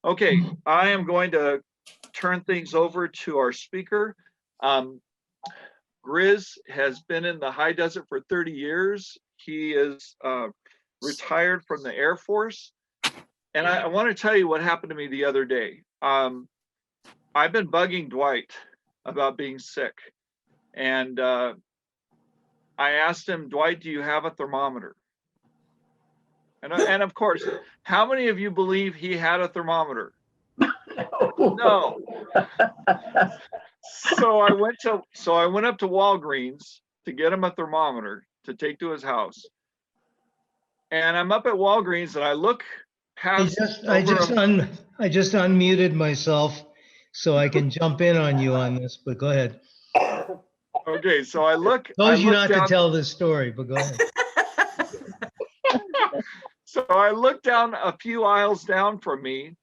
Okay, I am going to turn things over to our speaker. Griz has been in the high desert for 30 years. He is retired from the Air Force. And I want to tell you what happened to me the other day. I've been bugging Dwight about being sick. And I asked him, Dwight, do you have a thermometer? And of course, how many of you believe he had a thermometer? No. So I went up to Walgreens to get him a thermometer to take to his house. And I'm up at Walgreens and I look past. I just unmuted myself so I can jump in on you on this, but go ahead. Okay, so I look. Told you not to tell this story, but go ahead. So I look down a few aisles down from me,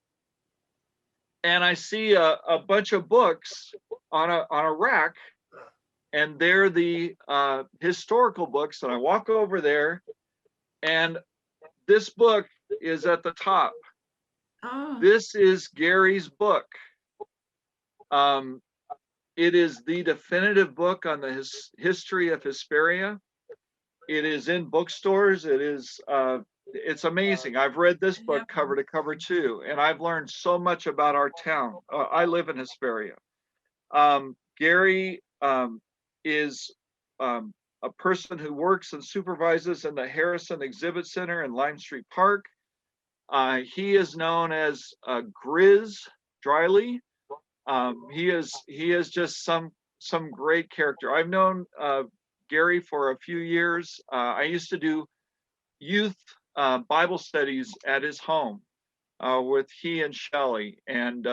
and I see a bunch of books on a rack, and they're the historical books. And I walk over there, and this book is at the top. Oh. This is Gary's book. It is the definitive book on the history of Hesperia. It is in bookstores. It is. It's amazing. I've read this book cover to cover too, and I've learned so much about our town. I live in Hesperia. Gary is a person who works and supervises in the Harrison Exhibit Center in Lime Street Park. He is known as Griz, Drylie. He is just some great character. I've known Gary for a few years. I used to do youth Bible studies at his home with he and Shelley, and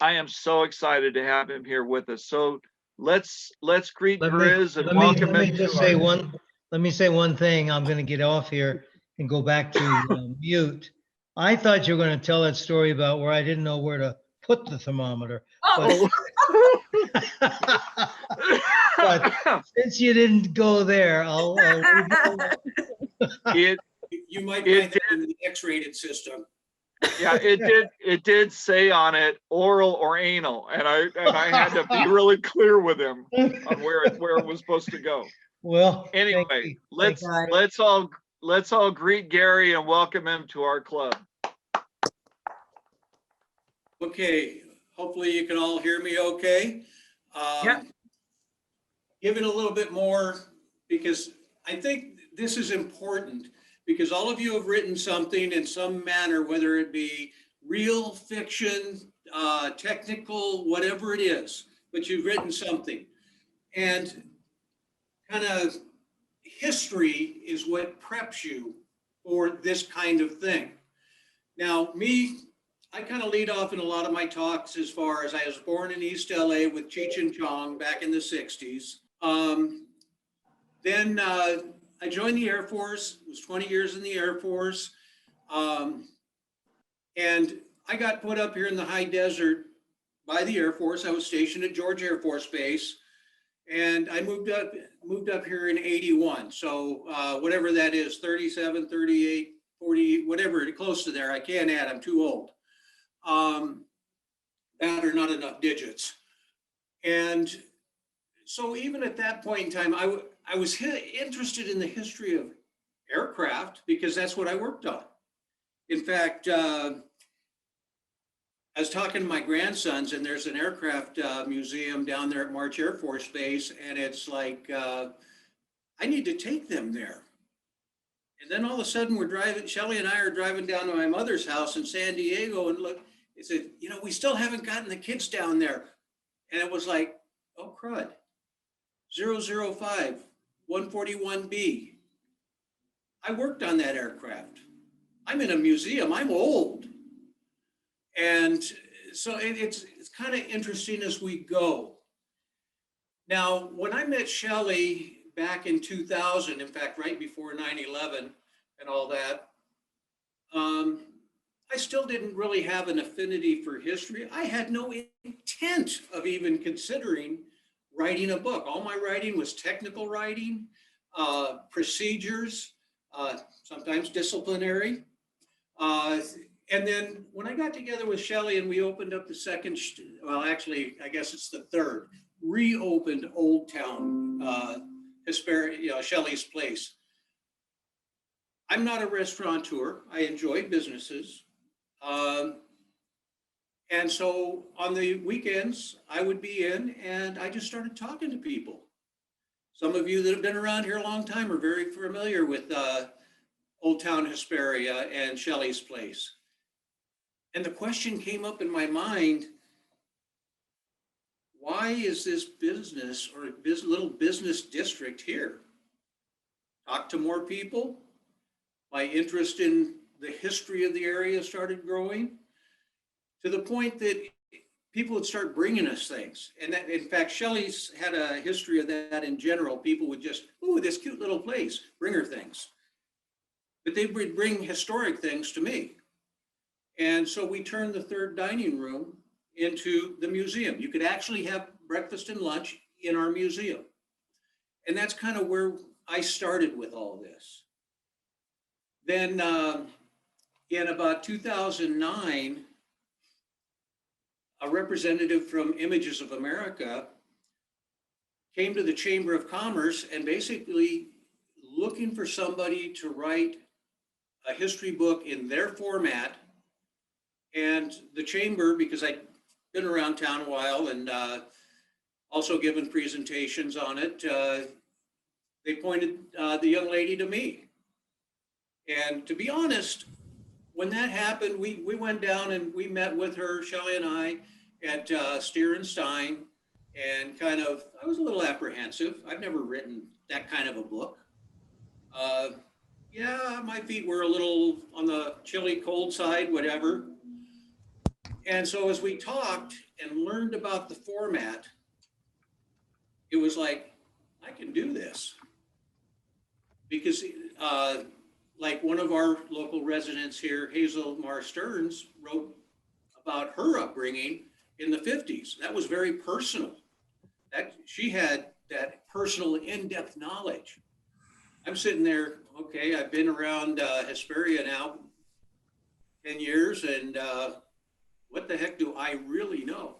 I am so excited to have him here with us. So let's greet Griz and welcome him. Let me say one thing. I'm going to get off here and go back to mute. I thought you were going to tell that story about where I didn't know where to put the thermometer. Oh. But since you didn't go there, I'll you might find it in the X-rated system. Yeah, it did say on it oral or anal, and I had to be really clear with him on where it was supposed to go. Well, anyway, let's all greet Gary and welcome him to our club. Okay, hopefully you can all hear me okay. Yeah. Give it a little bit more, because I think this is important, because all of you have written something in some manner, whether it be real, fiction, technical, whatever it is, but you've written something. And kind of history is what preps you for this kind of thing. Now, I kind of lead off in a lot of my talks as far as I was born in East LA with Cheech and Chong back in the 60s. Then I joined the Air Force, was 20 years in the Air Force. And I got put up here in the high desert by the Air Force. I was stationed at George Air Force Base. And I moved up here in 81. So whatever that is, 37, 38, 40, whatever, close to there. I can't add, I'm too old. That are not enough digits. And so even at that point in time, I was interested in the history of aircraft because that's what I worked on. In fact, I was talking to my grandsons, and there's an aircraft museum down there at March Air Force Base, and it's like, I need to take them there. And then all of a sudden we're driving, Shelley and I are driving down to my mother's house in San Diego, and look, it said, we still haven't gotten the kids down there. And it was like, oh crud, 005, 141B. I worked on that aircraft. I'm in a museum, I'm old. And so it's kind of interesting as we go. Now, when I met Shelley back in 2000, in fact, right before 9/11 and all that, I still didn't really have an affinity for history. I had no intent of even considering writing a book. All my writing was technical writing, procedures, sometimes disciplinary. And then when I got together with Shelley and we opened up the second, well, actually, I guess it's the third, reopened Old Town, Hesperia, you know, Shelley's Place. I'm not a restaurateur. I enjoy businesses. And so on the weekends, I would be in and I just started talking to people. Some of you that have been around here a long time are very familiar with Old Town Hesperia and Shelley's Place. And the question came up in my mind, why is this business or little business district here? Talk to more people. My interest in the history of the area started growing to the point that people would start bringing us things. And that, in fact, Shelley's had a history of that in general. People would just, oh, this cute little place, bring her things. But they would bring historic things to me. And so we turned the third dining room into the museum. You could actually have breakfast and lunch in our museum. And that's kind of where I started with all this. Then in about 2009, a representative from Images of America came to the Chamber of Commerce and basically looking for somebody to write a history book in their format. And the Chamber, because I'd been around town a while and also given presentations on it, they pointed the young lady to me. And to be honest, when that happened, we went down and we met with her, Shelley and I, at Steer and Stein, and kind of, I was a little apprehensive. I've never written that kind of a book. Yeah, my feet were a little on the chilly cold side, whatever. And so as we talked and learned about the format, it was like, I can do this. Because like one of our local residents here, Hazel Mar Stearns, wrote about her upbringing in the 50s. That was very personal. That she had that personal in-depth knowledge. I'm sitting there, okay, I've been around Hesperia now 10 years, and what the heck do I really know?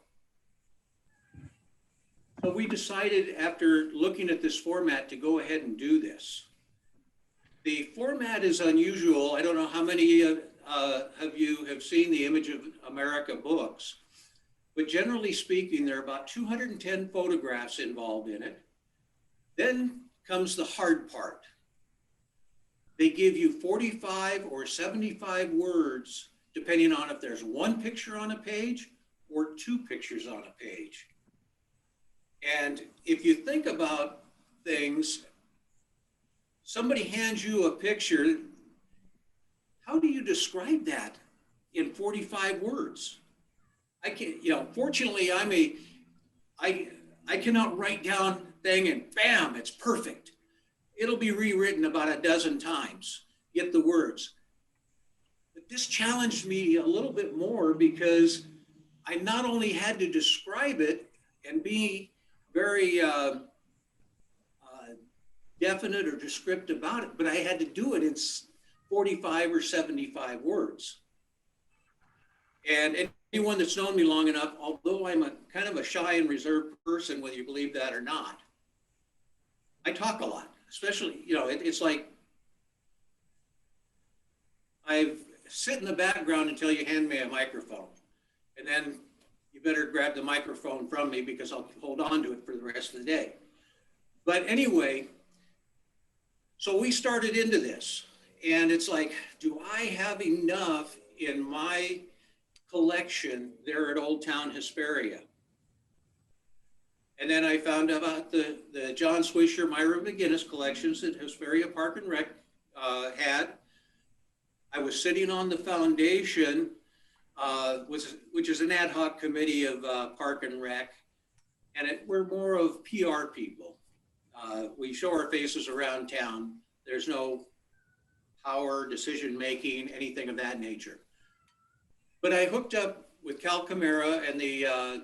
So we decided after looking at this format to go ahead and do this. The format is unusual. I don't know how many of you have seen the Image of America books, but generally speaking, there are about 210 photographs involved in it. Then comes the hard part. They give you 45 or 75 words, depending on if there's one picture on a page or two pictures on a page. And if you think about things, somebody hands you a picture, how do you describe that in 45 words? I can't, you know, fortunately I cannot write down thing and bam, it's perfect. It'll be rewritten about a dozen times, get the words. But this challenged me a little bit more because I not only had to describe it and be very definite or descriptive about it, but I had to do it in 45 or 75 words. And anyone that's known me long enough, although I'm a kind of a shy and reserved person, whether you believe that or not, I talk a lot, especially, you know, it's like I sit in the background until you hand me a microphone. And then you better grab the microphone from me because I'll hold on to it for the rest of the day. But anyway, so we started into this, and it's like, do I have enough in my collection there at Old Town Hesperia? And then I found out about the John Swisher, Myra McGinnis collections that Hesperia Park and Rec had. I was sitting on the foundation, which is an ad hoc committee of Park and Rec, and we're more of PR people. We show our faces around town. There's no power, decision-making, anything of that nature. But I hooked up with Cal Camara and the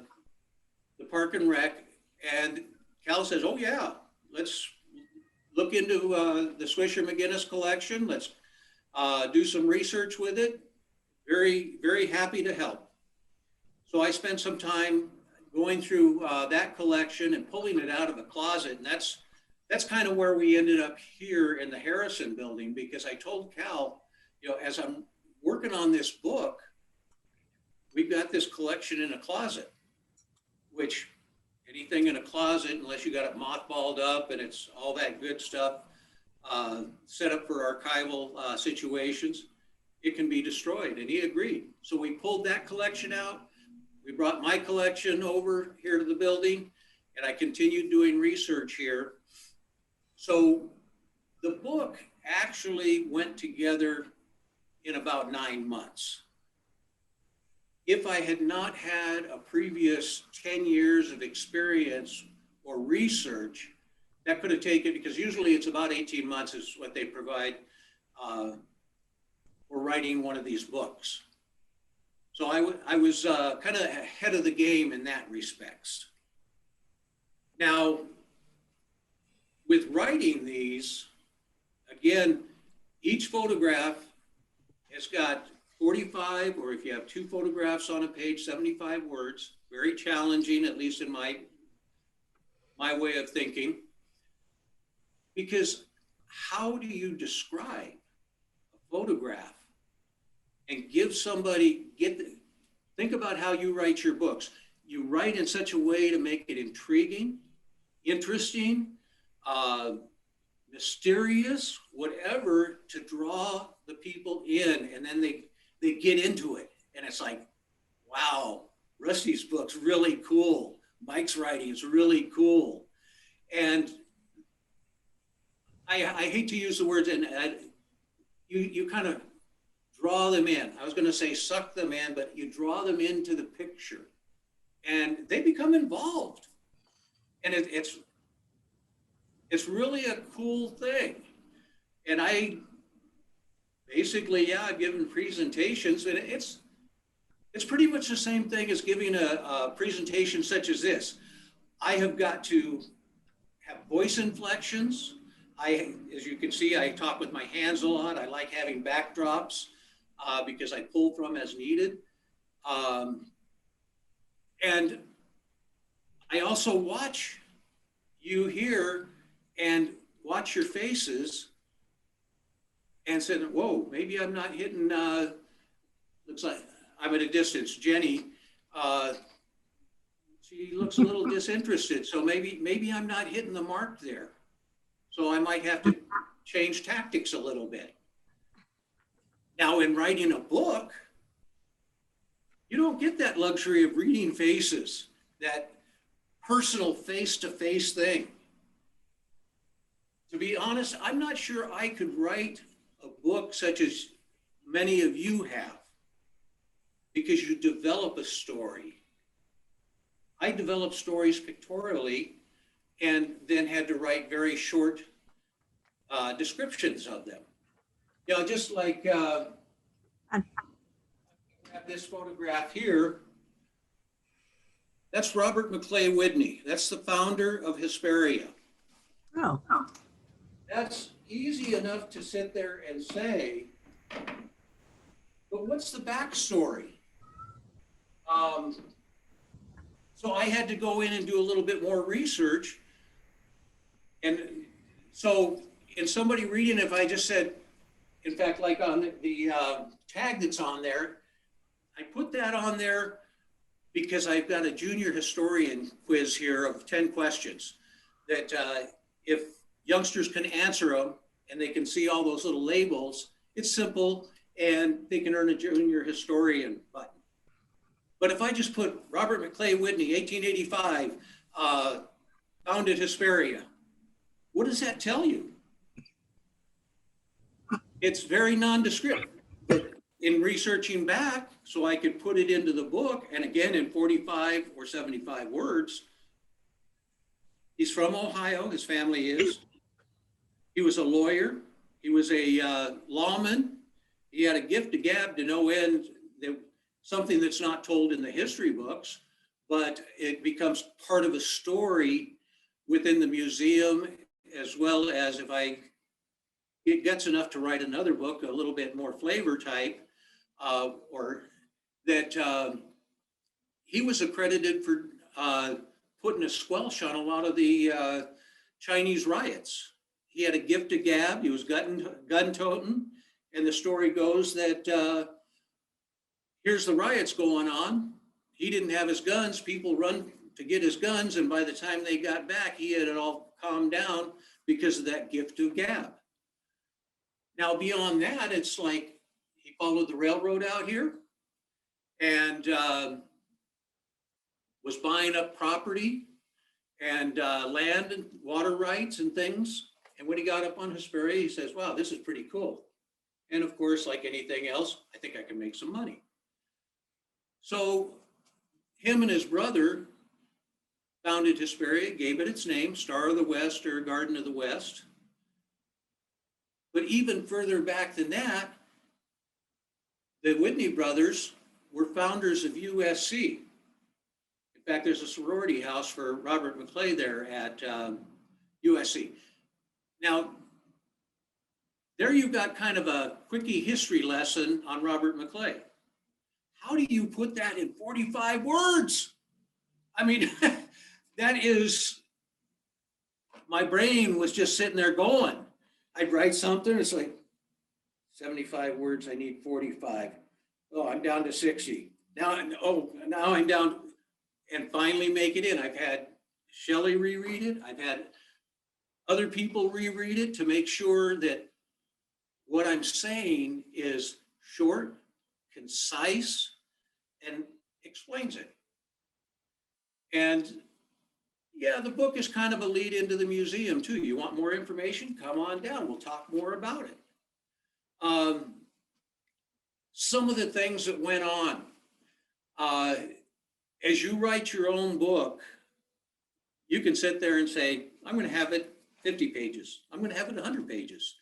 Park and Rec, and Cal says, oh yeah, let's look into the Swisher McGinnis collection. Let's do some research with it. very, very happy to help. So I spent some time going through that collection and pulling it out of a closet. And that's kind of where we ended up here in the Harrison building, because I told Cal, you know, as I'm working on this book, we've got this collection in a closet, which anything in a closet, unless you got it mothballed up and it's all that good stuff, set up for archival situations, it can be destroyed. And he agreed. So we pulled that collection out. We brought my collection over here to the building, and I continued doing research here. So the book actually went together in about 9 months. If I had not had a previous 10 years of experience or research, that could have taken, because usually it's about 18 months is what they provide for writing one of these books. So I was kind of ahead of the game in that respects. Now, with writing these, again, each photograph has got 45, or if you have 2 photographs on a page, 75 words. Very challenging, at least in my way of thinking. Because how do you describe a photograph and give somebody, think about how you write your books. You write in such a way to make it intriguing, interesting, mysterious, whatever, to draw the people in, and then they get into it. And it's like, wow, Rusty's book's really cool. Mike's writing is really cool. And I hate to use the words, and you kind of draw them in. I was going to say suck them in, but you draw them into the picture and they become involved. And it's really a cool thing. And I basically, I've given presentations, and it's pretty much the same thing as giving a presentation such as this. I have got to have voice inflections. As you can see, I talk with my hands a lot. I like having backdrops because I pull from as needed. And I also watch you here and watch your faces and said, whoa, maybe I'm not hitting, looks like I'm at a distance. Jenny, she looks a little disinterested. So maybe I'm not hitting the mark there. So I might have to change tactics a little bit. Now, in writing a book, you don't get that luxury of reading faces, that personal face-to-face thing. To be honest, I'm not sure I could write a book such as many of you have, because you develop a story. I developed stories pictorially and then had to write very short descriptions of them. You know, just like I have this photograph here. That's Robert McClay Whitney. That's the founder of Hesperia. Oh. That's easy enough to sit there and say, but what's the backstory? So I had to go in and do a little bit more research. And so in somebody reading, if I just said, in fact, like on the tag that's on there, I put that on there because I've got a junior historian quiz here of 10 questions that if youngsters can answer them and they can see all those little labels, it's simple and they can earn a junior historian button. But if I just put Robert McClay Whitney, 1885, founded Hesperia, what does that tell you? It's very nondescript. But in researching back, so I could put it into the book, and again, in 45 or 75 words, he's from Ohio, his family is. He was a lawyer. He was a lawman. He had a gift of gab to no end, something that's not told in the history books, but it becomes part of a story within the museum, as well as if I get guts enough to write another book, a little bit more flavor type, or that he was accredited for putting a squelch on a lot of the Chinese riots. He had a gift of gab. He was gun toting, and the story goes that here's the riots going on. He didn't have his guns. People run to get his guns, and by the time they got back, he had it all calmed down because of that gift of gab. Now, beyond that, it's like he followed the railroad out here and was buying up property and land and water rights and things. And when he got up on Hesperia, he says, wow, this is pretty cool. And of course, like anything else, I think I can make some money. So him and his brother founded Hesperia, gave it its name, Star of the West or Garden of the West. But even further back than that, the Whitney brothers were founders of USC. In fact, there's a sorority house for Robert McClay there at USC. Now, there you've got kind of a quickie history lesson on Robert McClay. How do you put that in 45 words? I mean, that is, my brain was just sitting there going. I'd write something, it's like 75 words, I need 45. Oh, I'm down to 60. Now I'm down, and finally make it in. I've had Shelley reread it. I've had other people reread it to make sure that what I'm saying is short, concise, and explains it. And yeah, the book is kind of a lead into the museum too. You want more information? Come on down. We'll talk more about it. Some of the things that went on. As you write your own book, you can sit there and say, I'm going to have it 50 pages. I'm going to have it 100 pages.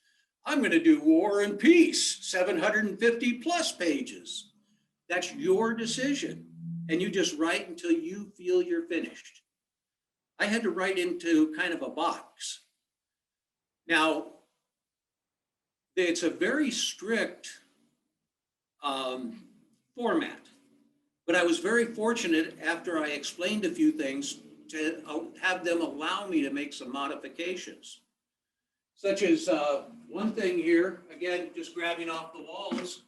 I'm going to do War and Peace, 750 plus pages. That's your decision. And you just write until you feel you're finished. I had to write into kind of a box. Now, it's a very strict format, but I was very fortunate after I explained a few things to have them allow me to make some modifications. Such as one thing here, again, just grabbing off the walls.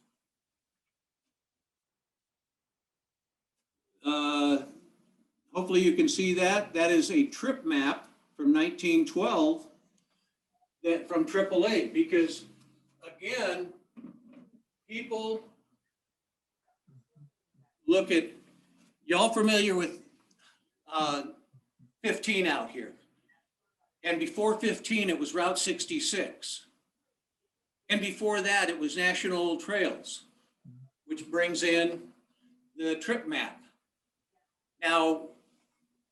Hopefully you can see that. That is a trip map from 1912 that from AAA, because again, people look at, y'all familiar with 15 out here? And before 15, it was Route 66. And before that, it was National Trails, which brings in the trip map. Now,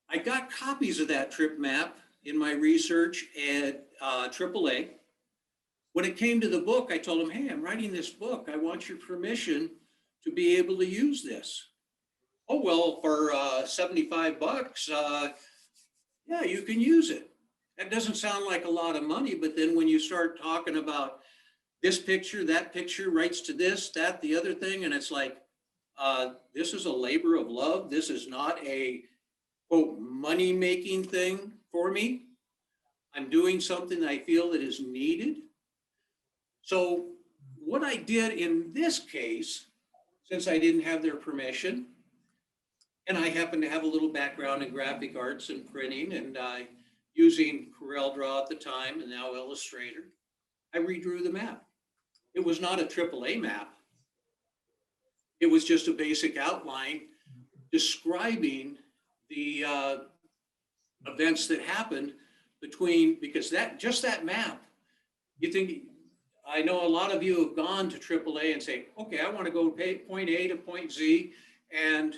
I got copies of that trip map in my research at AAA. When it came to the book, I told them, hey, I'm writing this book. I want your permission to be able to use this. Oh, well, for 75 bucks, yeah, you can use it. That doesn't sound like a lot of money, but then when you start talking about this picture, that picture, rights to this, that, the other thing, and it's like, this is a labor of love. This is not a, quote, money-making thing for me. I'm doing something that I feel that is needed. So what I did in this case, since I didn't have their permission, and I happen to have a little background in graphic arts and printing and using CorelDRAW at the time and now Illustrator, I redrew the map. It was not a AAA map. It was just a basic outline describing the events that happened between, because that, just that map, you think, I know a lot of you have gone to AAA and say, okay, I want to go point A to point Z and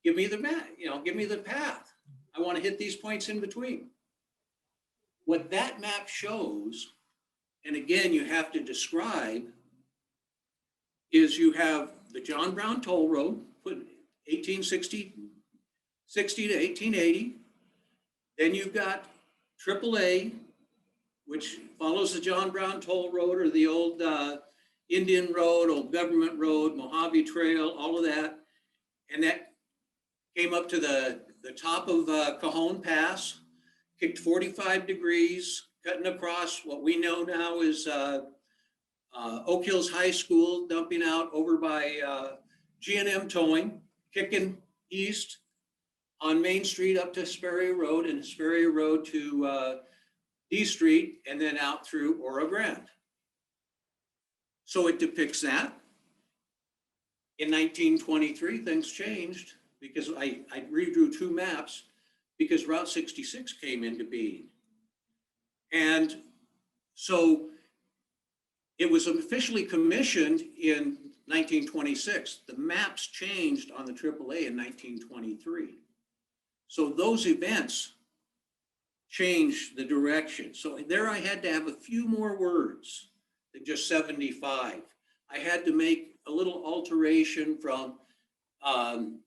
give me the map, give me the path. I want to hit these points in between. What that map shows, and again, you have to describe, is you have the John Brown Toll Road, put 1860 to 1880. Then you've got AAA, which follows the John Brown Toll Road or the old Indian Road, Old Government Road, Mojave Trail, all of that. And that came up to the top of Cajon Pass, kicked 45 degrees, cutting across what we know now is Oak Hills High School, dumping out over by G&M Towing, kicking east on Main Street up to Hesperia Road, and Hesperia Road to D Street, and then out through Oro Grande. So it depicts that. In 1923, things changed because I redrew 2 maps because Route 66 came into being. And so it was officially commissioned in 1926. The maps changed on the AAA in 1923. So those events changed the direction. So there I had to have a few more words than just 75. I had to make a little alteration from an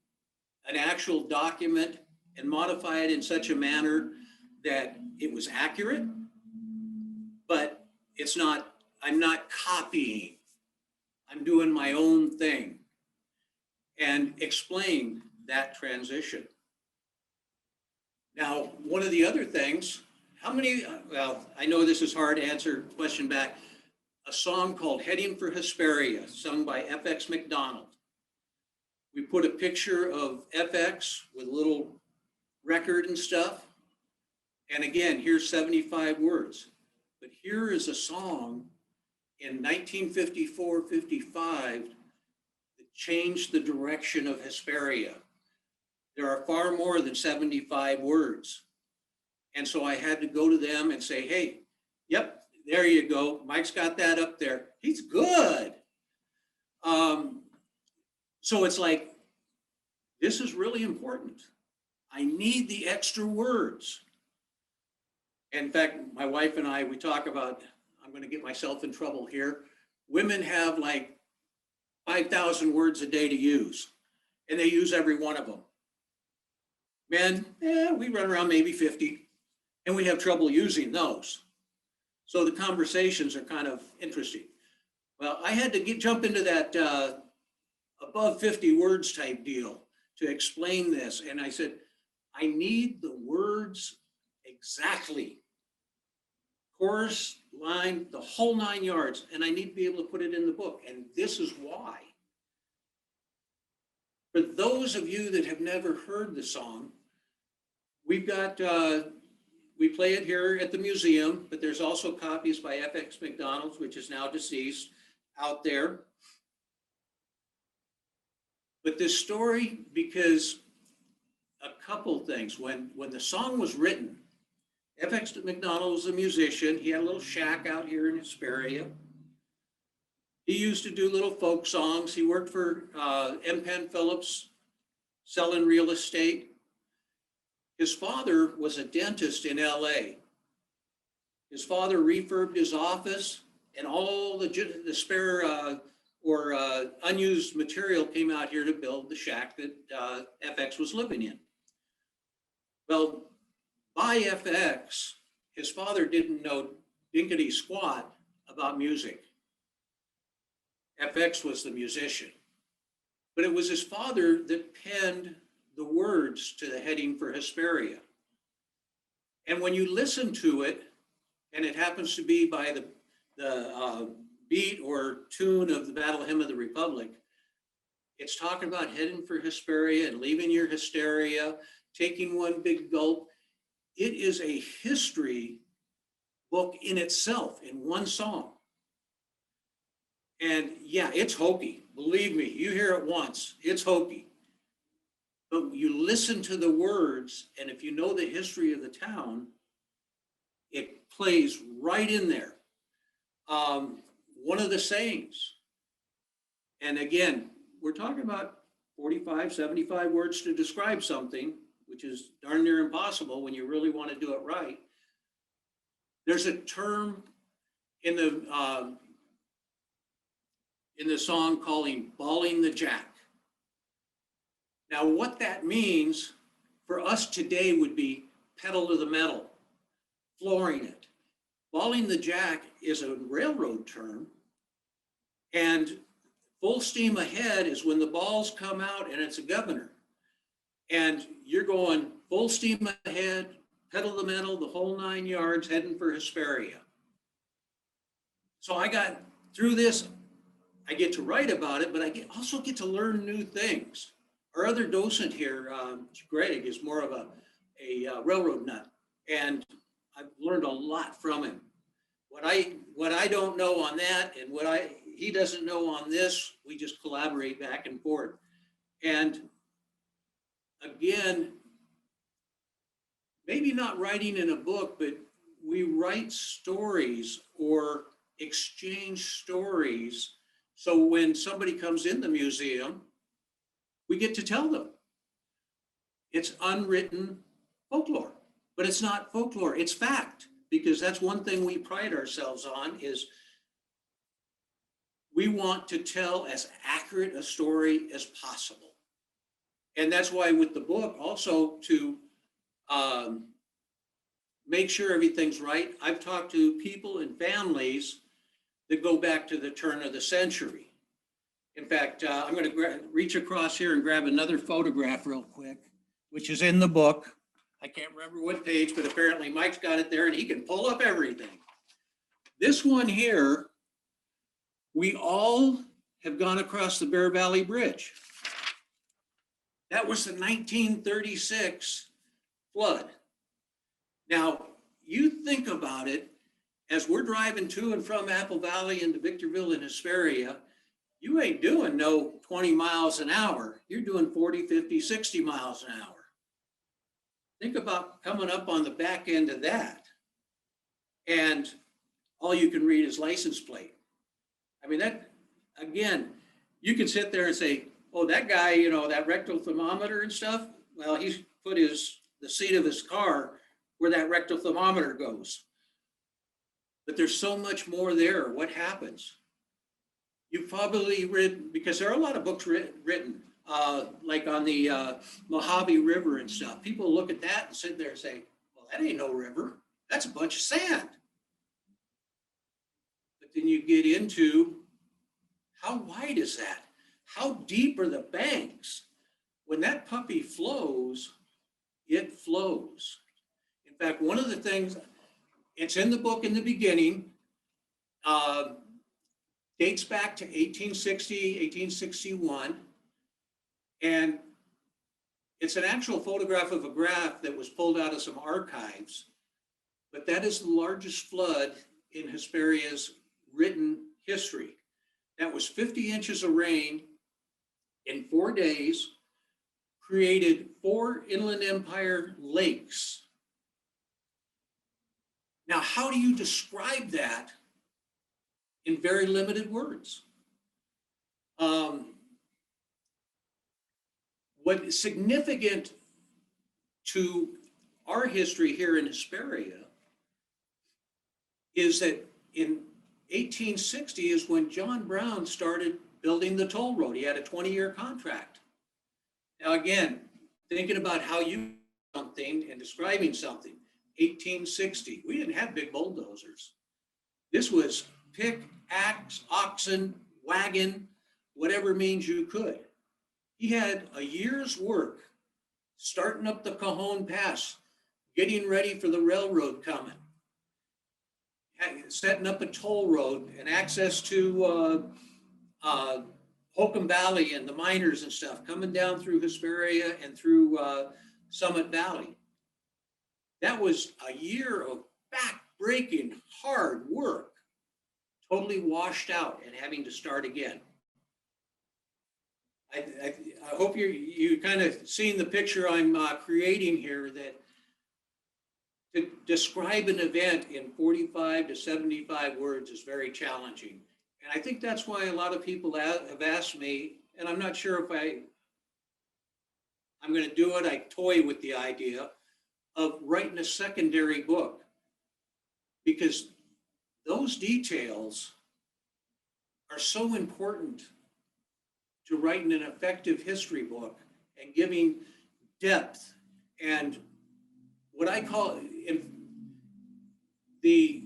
actual document and modify it in such a manner that it was accurate, but it's not, I'm not copying. I'm doing my own thing and explain that transition. Now, one of the other things, how many, well, I know this is hard to answer question back, a song called Heading for Hesperia, sung by FX McDonald. We put a picture of FX with a little record and stuff. And again, here's 75 words. But here is a song in 1954-55 that changed the direction of Hesperia. There are far more than 75 words. And so I had to go to them and say, hey, yep, there you go. Mike's got that up there. He's good. So it's like, this is really important. I need the extra words. In fact, my wife and I, we talk about, I'm going to get myself in trouble here. Women have like 5,000 words a day to use, and they use every one of them. Men, we run around maybe 50, and we have trouble using those. So the conversations are kind of interesting. Well, I had to jump into that above 50 words type deal to explain this. And I said, I need the words exactly. Chorus, line, the whole 9 yards. And I need to be able to put it in the book. And this is why. For those of you that have never heard the song, we've got, we play it here at the museum, but there's also copies by FX McDonald's, which is now deceased, out there. But this story, because a couple things, when the song was written, FX McDonald was a musician. He had a little shack out here in Hesperia. He used to do little folk songs. He worked for M. Penn Phillips, selling real estate. His father was a dentist in LA. His father refurbed his office, and all the spare unused material came out here to build the shack that FX was living in. Well, by FX, his father didn't know dinkety squat about music. FX was the musician. But it was his father that penned the words to the Heading for Hesperia. And when you listen to it, and it happens to be by the beat or tune of the Battle Hymn of the Republic, it's talking about heading for Hesperia and leaving your hysteria, taking one big gulp. It is a history book in itself, in one song. And yeah, it's hokey. Believe me, you hear it once, it's hokey. But you listen to the words, and if you know the history of the town, it plays right in there. One of the sayings, and again, we're talking about 45, 75 words to describe something, which is darn near impossible when you really want to do it right. There's a term in the song calling balling the jack. Now, what that means for us today would be pedal to the metal, flooring it. Balling the jack is a railroad term And full steam ahead is when the balls come out and it's a governor. And you're going full steam ahead, pedal to the metal, the whole 9 yards, heading for Hesperia. So I got through this. I get to write about it, but I also get to learn new things. Our other docent here, Greg, is more of a railroad nut, and I've learned a lot from him. What I don't know on that, and he doesn't know on this, we just collaborate back and forth. And again, maybe not writing in a book, but we write stories or exchange stories. So when somebody comes in the museum, we get to tell them. It's unwritten folklore, but it's not folklore, it's fact, because that's one thing we pride ourselves on is we want to tell as accurate a story as possible. And that's why with the book also to make sure everything's right. I've talked to people and families that go back to the turn of the century. In fact, I'm going to reach across here and grab another photograph real quick, which is in the book. I can't remember what page, but apparently Mike's got it there and he can pull up everything. This one here, we all have gone across the Bear Valley Bridge. That was the 1936 flood. Now, you think about it, as we're driving to and from Apple Valley into Victorville and Hesperia, you ain't doing no 20 miles an hour. You're doing 40, 50, 60 miles an hour. Think about coming up on the back end of that. And all you can read is license plate. I mean, that, again, you can sit there and say, oh, that guy, you know, that rectal thermometer and stuff, well, he's put the seat of his car where that rectal thermometer goes. But there's so much more there. What happens? You've probably read, because there are a lot of books written, like on the Mojave River and stuff. People look at that and sit there and say, well, that ain't no river. That's a bunch of sand. But then you get into how wide is that? How deep are the banks? When that puppy flows, it flows. In fact, one of the things, it's in the book in the beginning, dates back to 1860, 1861. And it's an actual photograph of a graph that was pulled out of some archives. But that is the largest flood in Hesperia's written history. That was 50 inches of rain in 4 days, created 4 Inland Empire lakes. Now, how do you describe that in very limited words? What is significant to our history here in Hesperia is that in 1860 is when John Brown started building the toll road. He had a 20-year contract. Now, again, thinking about how you something and describing something, 1860, we didn't have big bulldozers. This was pick, axe, oxen, wagon, whatever means you could. He had a year's work starting up the Cajon Pass, getting ready for the railroad coming, setting up a toll road and access to Holcomb Valley and the miners and stuff, coming down through Hesperia and through Summit Valley. That was a year of back-breaking hard work, totally washed out and having to start again. I hope you kind of seeing the picture I'm creating here, that to describe an event in 45 to 75 words is very challenging. And I think that's why a lot of people have asked me, and I'm not sure if I'm going to do it. I toy with the idea of writing a secondary book, because those details are so important to writing an effective history book and giving depth and what I call the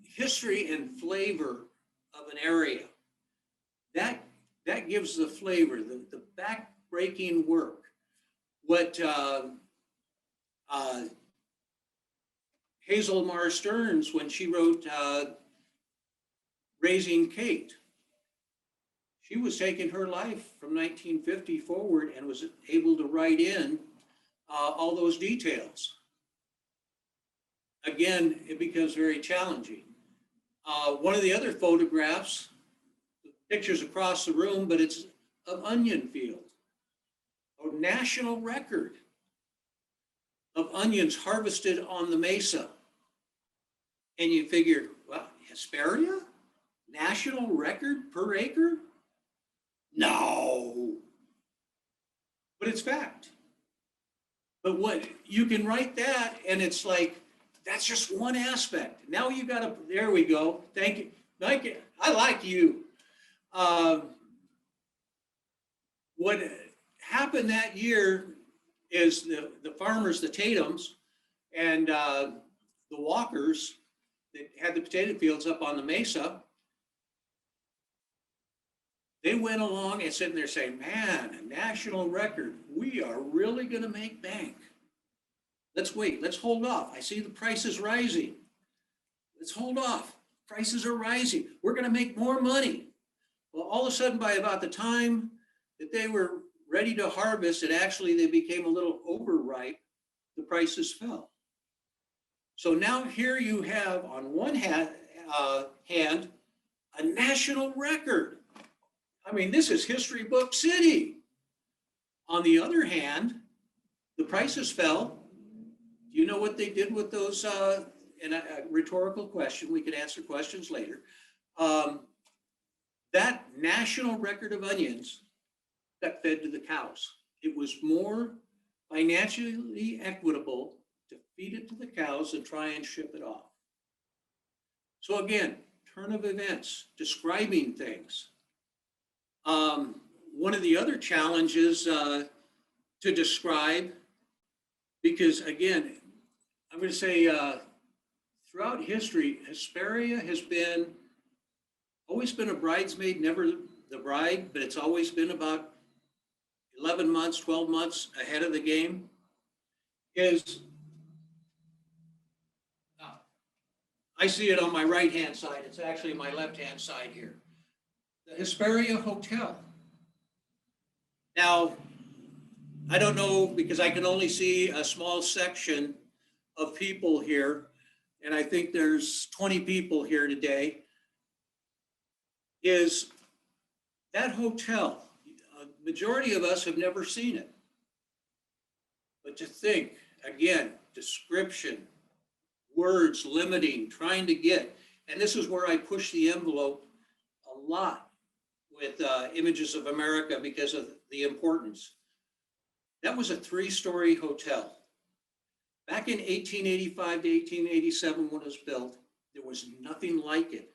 history and flavor of an area. that gives the flavor, the back-breaking work. What Hazel Mar Stearns, when she wrote Raising Kate, she was taking her life from 1950 forward and was able to write in all those details. Again, it becomes very challenging. One of the other photographs, the picture's across the room, but it's of onion field, a national record of onions harvested on the mesa. And you figure, well, Hesperia? National record per acre? No. But it's fact. But what you can write that, and it's like, that's just one aspect. Now you got to, there we go. Thank you. I like you. What happened that year is the farmers, the Tatums, and the Walkers that had the potato fields up on the mesa, they went along and sitting there saying, man, a national record. We are really going to make bank. Let's wait. Let's hold off. I see the prices rising. Let's hold off. Prices are rising. We're going to make more money. Well, all of a sudden, by about the time that they were ready to harvest, and actually they became a little overripe, the prices fell. So now here you have, on one hand, a national record. I mean, this is history book city. On the other hand, the prices fell. Do you know what they did with those? And a rhetorical question, we can answer questions later. That national record of onions got fed to the cows. It was more financially equitable to feed it to the cows than try and ship it off. So again, turn of events, describing things. One of the other challenges to describe, because again, I'm going to say throughout history, Hesperia has always been a bridesmaid, never the bride, but it's always been about 11 months, 12 months ahead of the game. I see it on my right-hand side. It's actually my left-hand side here. The Hesperia Hotel. Now, I don't know, because I can only see a small section of people here, and I think there's 20 people here today, is that hotel. A majority of us have never seen it. But to think, again, description, words limiting, trying to get, and this is where I push the envelope a lot with Images of America because of the importance. That was a 3-story hotel. Back in 1885 to 1887 when it was built, there was nothing like it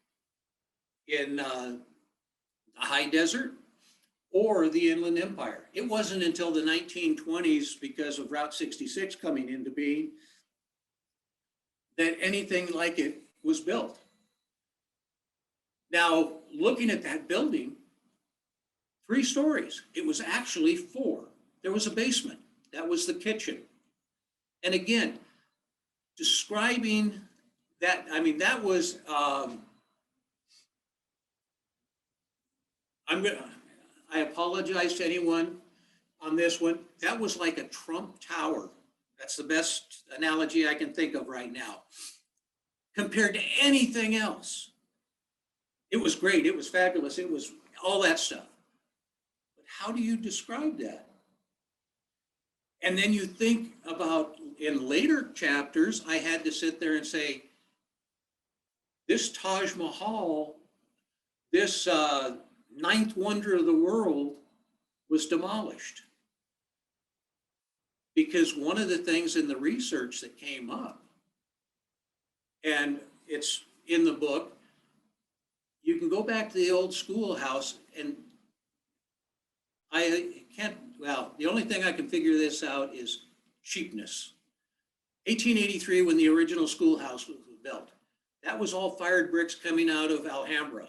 in the high desert or the Inland Empire. It wasn't until the 1920s, because of Route 66 coming into being, that anything like it was built. Now, looking at that building, 3 stories. It was actually 4. There was a basement. That was the kitchen. And again, describing that, I mean, that was, I apologize to anyone on this one. That was like a Trump Tower. That's the best analogy I can think of right now. Compared to anything else. It was great. It was fabulous. It was all that stuff. But how do you describe that? And then you think about, in later chapters, I had to sit there and say, this Taj Mahal, this 9th wonder of the world, was demolished. Because one of the things in the research that came up, and it's in the book, you can go back to the old schoolhouse, and I can't, well, the only thing I can figure this out is cheapness. 1883, when the original schoolhouse was built, that was all fired bricks coming out of Alhambra.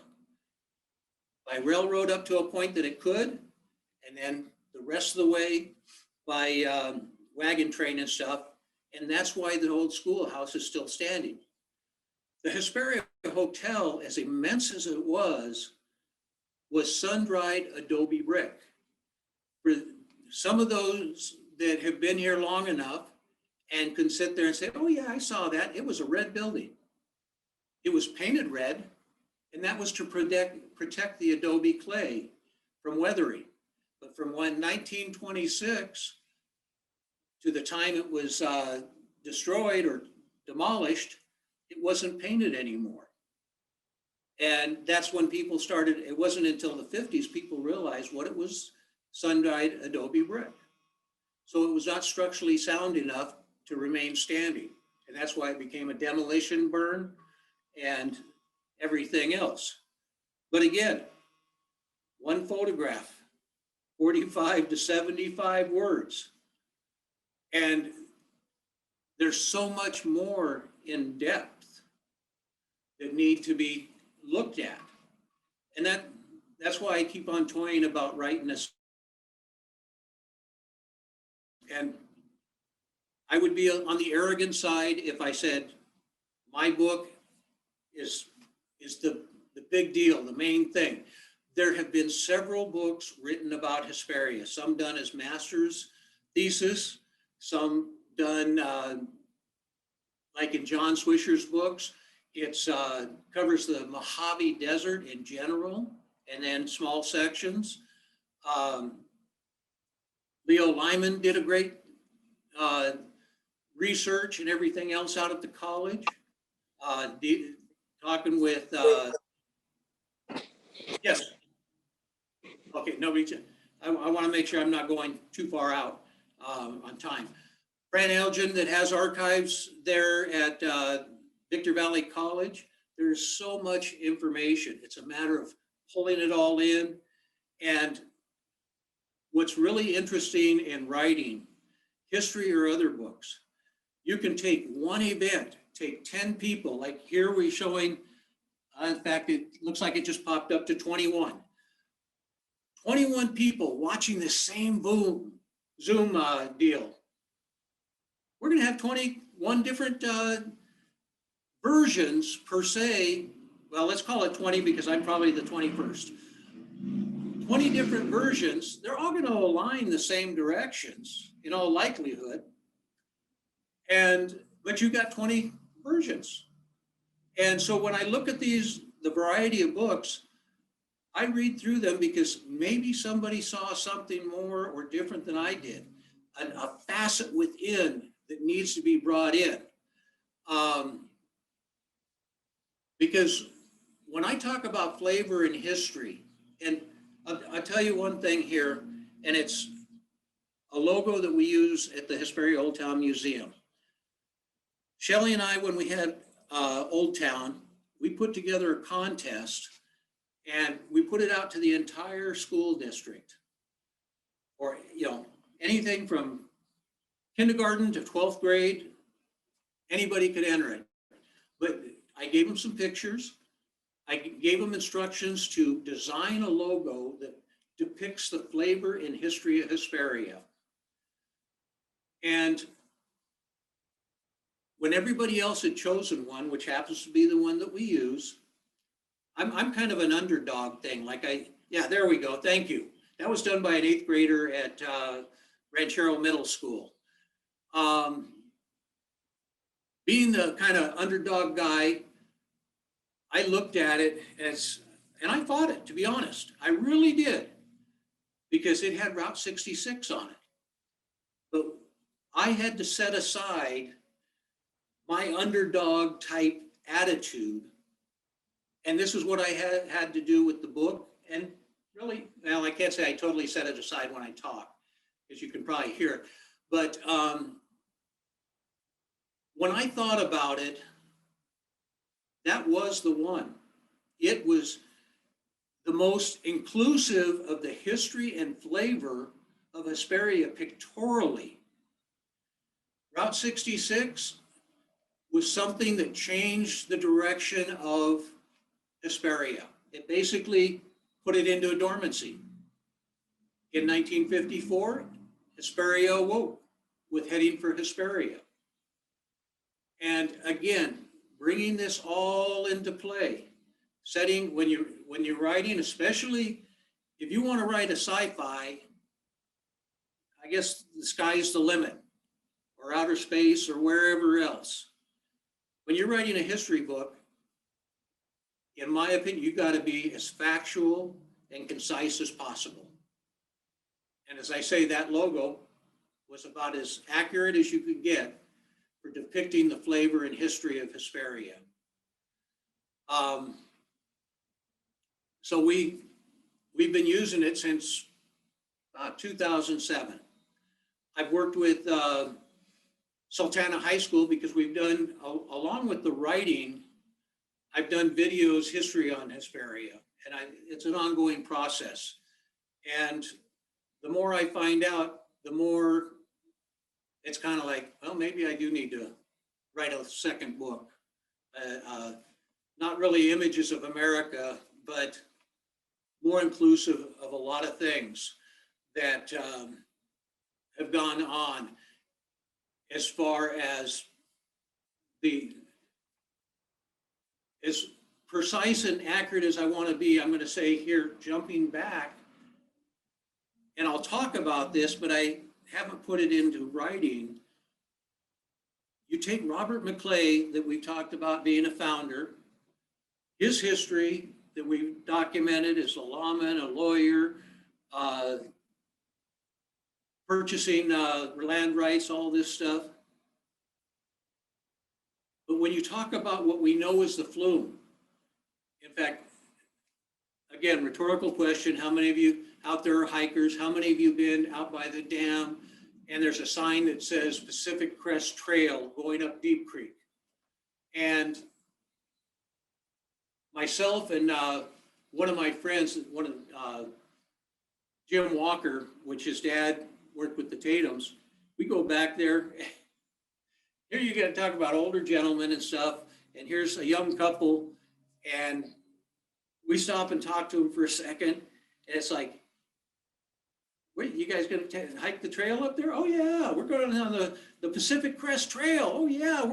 by railroad up to a point that it could, and then the rest of the way by wagon train and stuff. And that's why the old schoolhouse is still standing. The Hesperia Hotel, as immense as it was sun-dried adobe brick. For some of those that have been here long enough and can sit there and say, oh yeah, I saw that. It was a red building. It was painted red, and that was to protect the adobe clay from weathering. But from 1926 to the time it was destroyed or demolished, it wasn't painted anymore. And that's when people started, it wasn't until the 50s people realized what it was, sun-dried adobe brick. So it was not structurally sound enough to remain standing. And that's why it became a demolition burn and everything else. But again, one photograph, 45 to 75 words. And there's so much more in depth that need to be looked at. And that's why I keep on toying about writing this. And I would be on the arrogant side if I said my book is the big deal, the main thing. There have been several books written about Hesperia, some done as master's thesis, some done like in John Swisher's books. It's covers the Mojave Desert in general, and then small sections. Leo Lyman did a great research and everything else out at the college. Talking with, yes. Okay, nobody, I want to make sure I'm not going too far out on time. Fran Elgin that has archives there at Victor Valley College. There's so much information. It's a matter of pulling it all in. And what's really interesting in writing history or other books, you can take one event, take 10 people, like here we're showing, in fact, it looks like it just popped up to 21. 21 people watching the same Zoom deal. We're gonna have 21 different versions per se. Well, let's call it 20 because I'm probably the 21st. 20 different versions, they're all gonna align the same directions in all likelihood. But you got 20 versions. And so when I look at the variety of books, I read through them because maybe somebody saw something more or different than I did, a facet within that needs to be brought in. Because when I talk about flavor and history, and I'll tell you one thing here, and it's a logo that we use at the Hesperia Old Town Museum. Shelley and I, when we had Old Town, we put together a contest and we put it out to the entire school district, or anything from kindergarten to 12th grade, anybody could enter it. But I gave them some pictures. I gave them instructions to design a logo that depicts the flavor and history of Hesperia. And when everybody else had chosen one, which happens to be the one that we use, I'm kind of an underdog thing. Yeah, there we go. Thank you. That was done by an 8th grader at Ranchero Middle School. Being the kind of underdog guy, I looked at it and I fought it, to be honest. I really did, because it had Route 66 on it. But I had to set aside my underdog type attitude. And this is what I had to do with the book. And really, well, I can't say I totally set it aside when I talk, because you can probably hear it. But when I thought about it, that was the one. It was the most inclusive of the history and flavor of Hesperia pictorially. Route 66 was something that changed the direction of Hesperia. It basically put it into a dormancy. In 1954, Hesperia awoke with heading for Hesperia. And again, bringing this all into play, setting when you're writing, especially if you want to write a sci-fi, I guess the sky's the limit, or outer space, or wherever else. When you're writing a history book, in my opinion, you've got to be as factual and concise as possible. And as I say, that logo was about as accurate as you could get for depicting the flavor and history of Hesperia. So we've been using it since 2007. I've worked with Sultana High School because we've done, along with the writing, I've done videos, history on Hesperia, and it's an ongoing process. And the more I find out, the more it's kind of like, well, maybe I do need to write a second book. Not really images of America, but more inclusive of a lot of things that have gone on as far as as precise and accurate as I want to be. I'm going to say here, jumping back, and I'll talk about this, but I haven't put it into writing. You take Robert McClay, that we talked about being a founder, his history that we've documented as a lawman, a lawyer, purchasing land rights, all this stuff. But when you talk about what we know is the flume, in fact, again, rhetorical question, how many of you out there are hikers? How many of you been out by the dam? And there's a sign that says Pacific Crest Trail going up Deep Creek. And myself and one of my friends, Jim Walker, which his dad worked with the Tatums, we go back there. Here you got to talk about older gentlemen and stuff. And here's a young couple. And we stop and talk to them for a second. And it's like, wait, you guys going to hike the trail up there? Oh, yeah, we're going on the Pacific Crest Trail. Oh, yeah,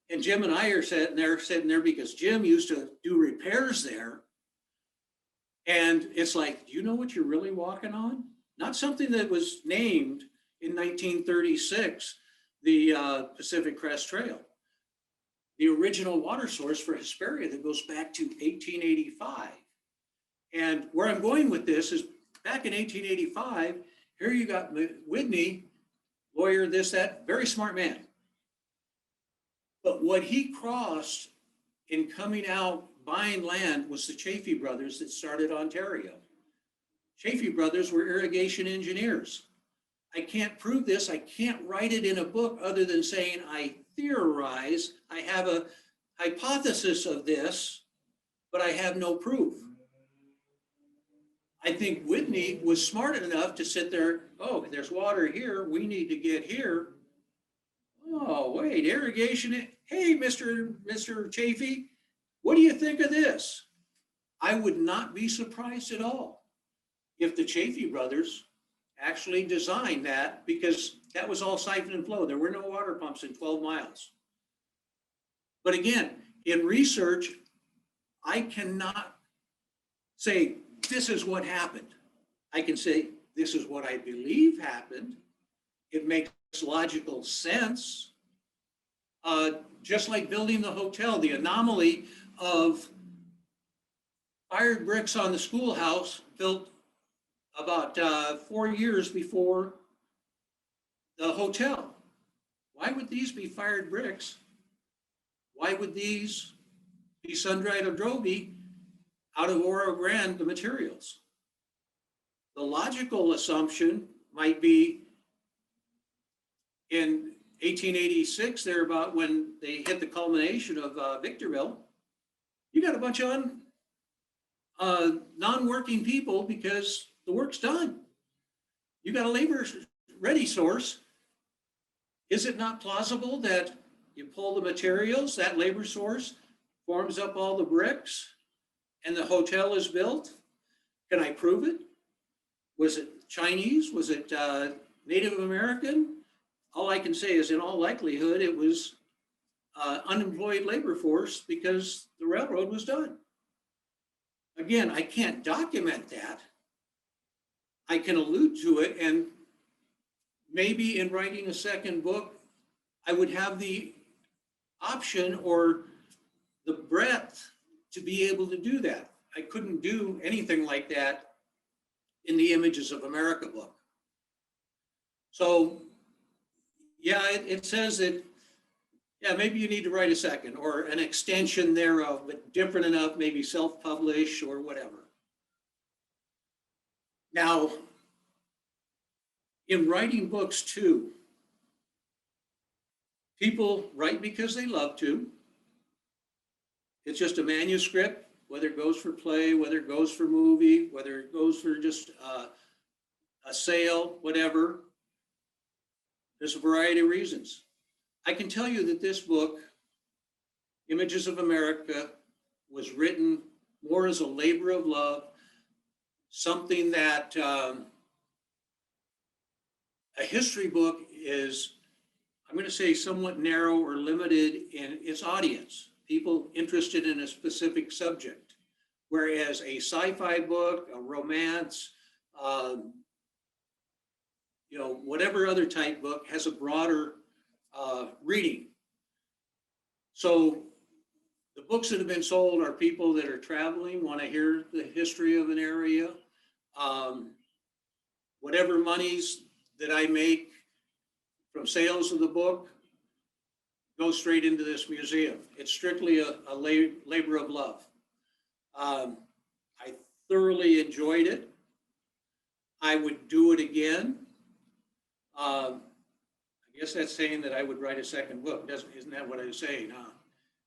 And Jim and I are sitting there because Jim used to do repairs there. And it's like, do you know what you're really walking on? Not something that was named in 1936, the Pacific Crest Trail. The original water source for Hesperia that goes back to 1885. And where I'm going with this is back in 1885, here you got Whitney, lawyer, this, that, very smart man. But what he crossed in coming out buying land was the Chaffee brothers that started Ontario. Chaffee brothers were irrigation engineers. I can't prove this. I can't write it in a book other than saying I theorize. I have a hypothesis of this, but I have no proof. I think Whitney was smart enough to sit there, oh, there's water here. We need to get here. Oh, wait, irrigation. Hey, Mr. Chaffee, what do you think of this? I would not be surprised at all if the Chaffee brothers actually designed that, because that was all siphon and flow. There were no water pumps in 12 miles. But again, in research, I cannot say this is what happened. I can say this is what I believe happened. It makes logical sense. Just like building the hotel, the anomaly of fired bricks on the schoolhouse built about 4 years before the hotel. Why would these be fired bricks? Why would these be sun-dried adobe out of Oro Grande, the materials? The logical assumption might be in 1886, there about when they hit the culmination of Victorville, you got a bunch of non-working people because the work's done. You got a labor ready source. Is it not plausible that you pull the materials, that labor source forms up all the bricks, and the hotel is built? Can I prove it? Was it Chinese? Was it Native American? All I can say is in all likelihood, it was unemployed labor force because the railroad was done. Again, I can't document that. I can allude to it, and maybe in writing a second book, I would have the option or the breadth to be able to do that. I couldn't do anything like that in the Images of America book. So yeah, it says that, yeah, maybe you need to write a second or an extension thereof, but different enough, maybe self-publish or whatever. Now, in writing books too, people write because they love to. It's just a manuscript, whether it goes for play, whether it goes for movie, whether it goes for just a sale, whatever. There's a variety of reasons. I can tell you that this book, Images of America, was written more as a labor of love, something that a history book is, I'm going to say, somewhat narrow or limited in its audience, people interested in a specific subject, whereas a sci-fi book, a romance, whatever other type book has a broader reading. So the books that have been sold are people that are traveling, want to hear the history of an area. Whatever monies that I make from sales of the book go straight into this museum. It's strictly a labor of love. I thoroughly enjoyed it. I would do it again. I guess that's saying that I would write a second book. Isn't that what I was saying? Huh?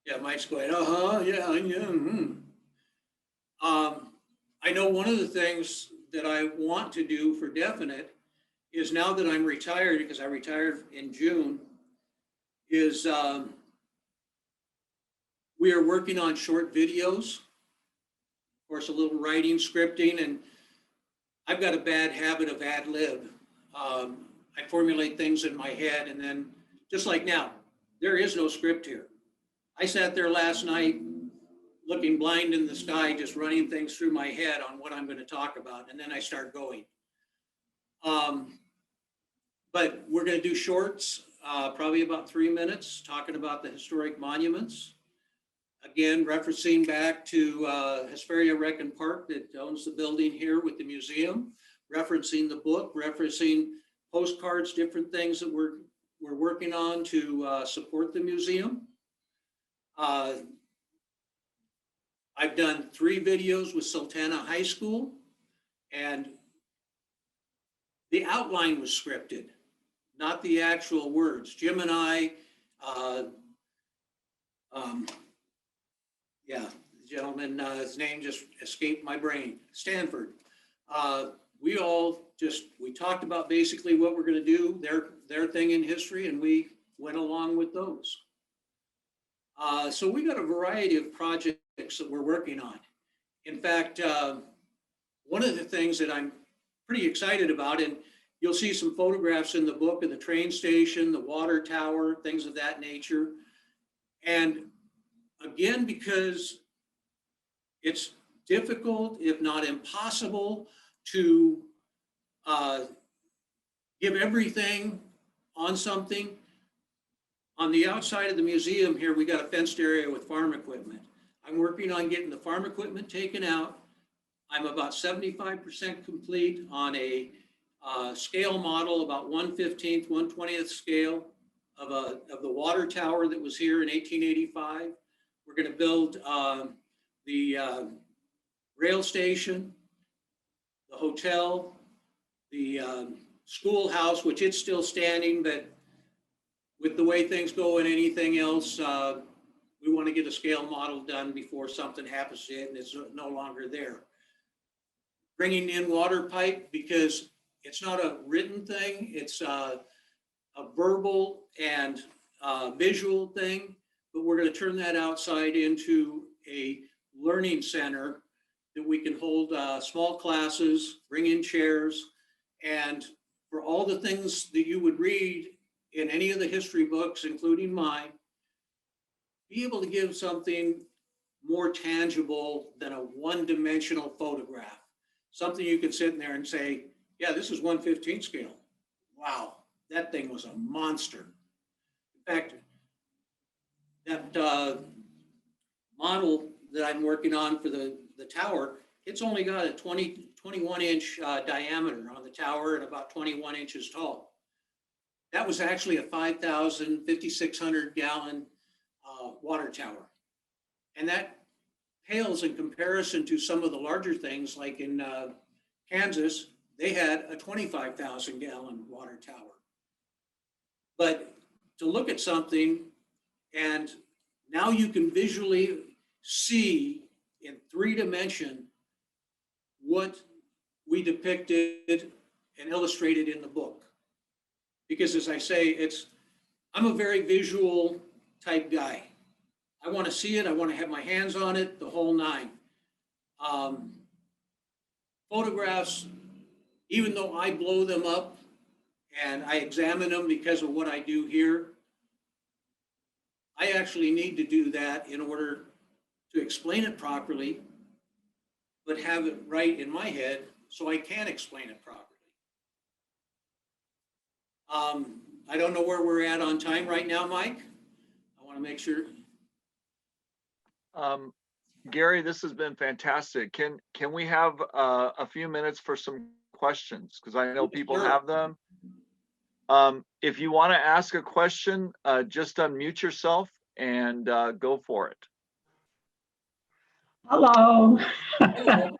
Yeah, Mike's going, yeah. I know one of the things that I want to do for definite is, now that I'm retired, because I retired in June, is we are working on short videos. Of course, a little writing, scripting, and I've got a bad habit of ad lib. I formulate things in my head, and then, just like now, there is no script here. I sat there last night looking blind in the sky, just running things through my head on what I'm going to talk about, and then I start going. But we're going to do shorts, probably about 3 minutes, talking about the historic monuments. Again, referencing back to Hesperia Rec and Park that owns the building here with the museum, referencing the book, referencing postcards, different things that we're working on to support the museum. I've done 3 videos with Sultana High School, and the outline was scripted, not the actual words. Jim and I, the gentleman, his name just escaped my brain, Stanford. We talked about basically what we're going to do, their thing in history, and we went along with those. So we got a variety of projects that we're working on. In fact, one of the things that I'm pretty excited about, and you'll see some photographs in the book of the train station, the water tower, things of that nature. And again, because it's difficult, if not impossible, to give everything on something. On the outside of the museum here, we got a fenced area with farm equipment. I'm working on getting the farm equipment taken out. I'm about 75% complete on a scale model, about 1/15th, 1/20th scale of the water tower that was here in 1885. We're going to build the rail station, the hotel, the schoolhouse, which it's still standing, but with the way things go and anything else, we want to get a scale model done before something happens to it and it's no longer there. Bringing in water pipe, because it's not a written thing, it's a verbal and visual thing, but we're going to turn that outside into a learning center that we can hold small classes, bring in chairs, and for all the things that you would read in any of the history books, including mine, be able to give something more tangible than a one-dimensional photograph. Something you could sit in there and say, yeah, this is 1/15 scale. Wow, that thing was a monster. In fact, that model that I'm working on for the tower, it's only got a 21 inch diameter on the tower and about 21 inches tall. That was actually a 5,600 gallon water tower. And that pales in comparison to some of the larger things, like in Kansas, they had a 25,000 gallon water tower. But to look at something and now you can visually see in 3D what we depicted and illustrated in the book. Because as I say, I'm a very visual type guy. I want to see it, I want to have my hands on it, the whole nine. Photographs, even though I blow them up and I examine them because of what I do here, I actually need to do that in order to explain it properly, but have it right in my head so I can explain it properly. I don't know where we're at on time right now, Mike. I want to make sure. Gary, this has been fantastic. Can we have a few minutes for some questions? Because I know people Sure. have them. If you want to ask a question, just unmute yourself and go for it. Hello. Hello.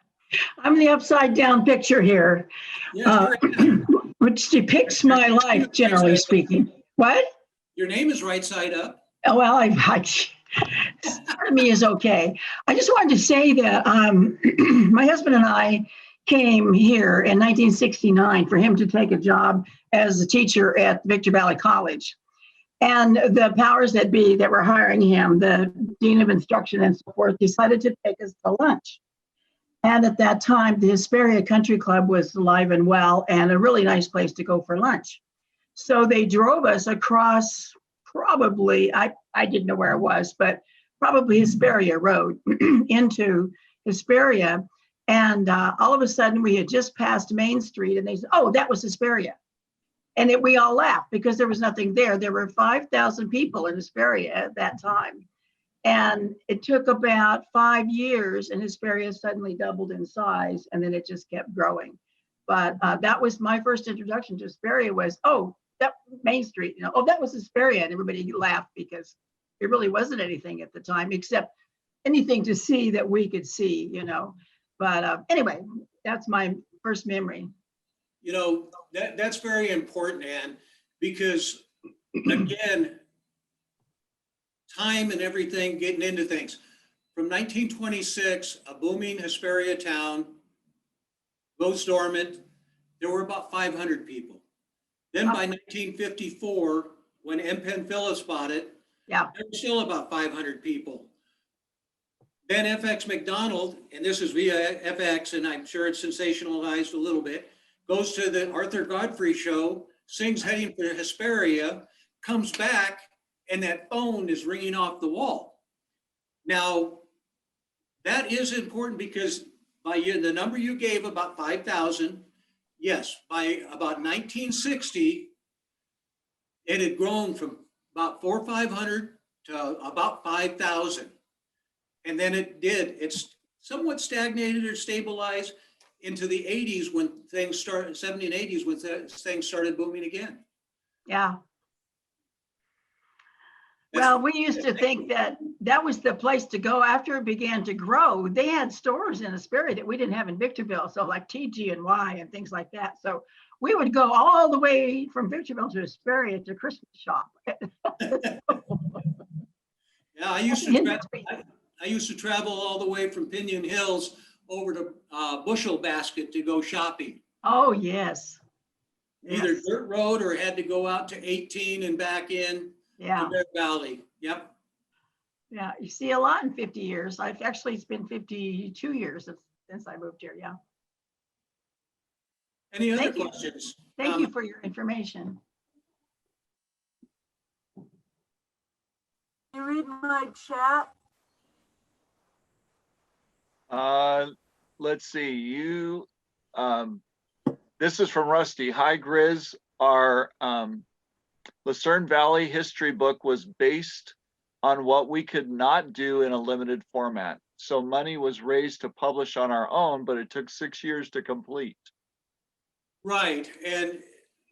I'm the upside down picture here, Yes, which depicts my life, generally speaking. What? your name is right side up. Oh, well, part of me is okay. I just wanted to say that my husband and I came here in 1969 for him to take a job as a teacher at Victor Valley College. And the powers that be that were hiring him, the dean of instruction and so forth, decided to take us to lunch. And at that time, the Hesperia Country Club was alive and well and a really nice place to go for lunch. So they drove us across probably, I didn't know where it was, but probably Hesperia Road into Hesperia. And all of a sudden we had just passed Main Street and they said, oh, that was Hesperia. And we all laughed because there was nothing there. There were 5,000 people in Hesperia at that time. And it took about 5 years and Hesperia suddenly doubled in size and then it just kept growing. But that was my first introduction to Hesperia was, oh, that Main Street, oh, that was Hesperia. And everybody laughed because it really wasn't anything at the time except anything to see that we could see, But anyway, that's my first memory. That's very important, Ann, because again, time and everything, getting into things. From 1926, a booming Hesperia town goes dormant. There were about 500 people. Then by 1954, when M. Penn Phillips bought it, there were still about 500 people. Then FX McDonald, and this is via FX, and I'm sure it's sensationalized a little bit, goes to the Arthur Godfrey show, sings Heading for Hesperia, comes back, and that phone is ringing off the wall. Now, that is important because by the number you gave, about 5,000, yes, by about 1960, it had grown from about 400 or 500 to about 5,000. And then it's somewhat stagnated or stabilized into the 80s when things started, 70s and 80s when things started booming again. Yeah. Well, we used to think that was the place to go after it began to grow. They had stores in Hesperia that we didn't have in Victorville, so like TG&Y and things like that. So we would go all the way from Victorville to Hesperia to Christmas shop. Yeah, I used to travel all the way from Pinion Hills over to Bushel Basket to go shopping. Oh, yes. Either dirt road or had to go out to 18 and back in. Yeah. Bear Valley. Yep. Yeah, you see a lot in 50 years. It's been 52 years since I moved here. Yeah. Any other Thank you. questions? Thank you for your information. You read my chat? Let's see, this is from Rusty. Hi, Griz. Our Lucerne Valley history book was based on what we could not do in a limited format. So money was raised to publish on our own, but it took 6 years to complete. Right, and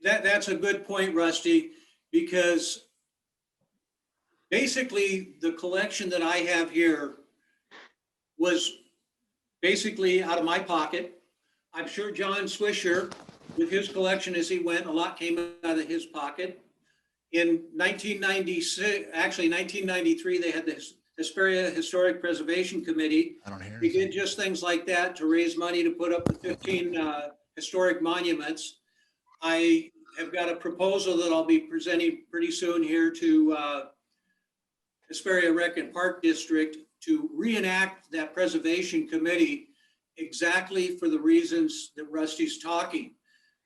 that's a good point, Rusty, because basically the collection that I have here was basically out of my pocket. I'm sure John Swisher, with his collection as he went, a lot came out of his pocket. In 1996, actually 1993, they had the Hesperia Historic Preservation Committee. I don't hear We anything. did just things like that to raise money to put up the 15 historic monuments. I have got a proposal that I'll be presenting pretty soon here to Hesperia Rec and Park District to reenact that preservation committee exactly for the reasons that Rusty's talking.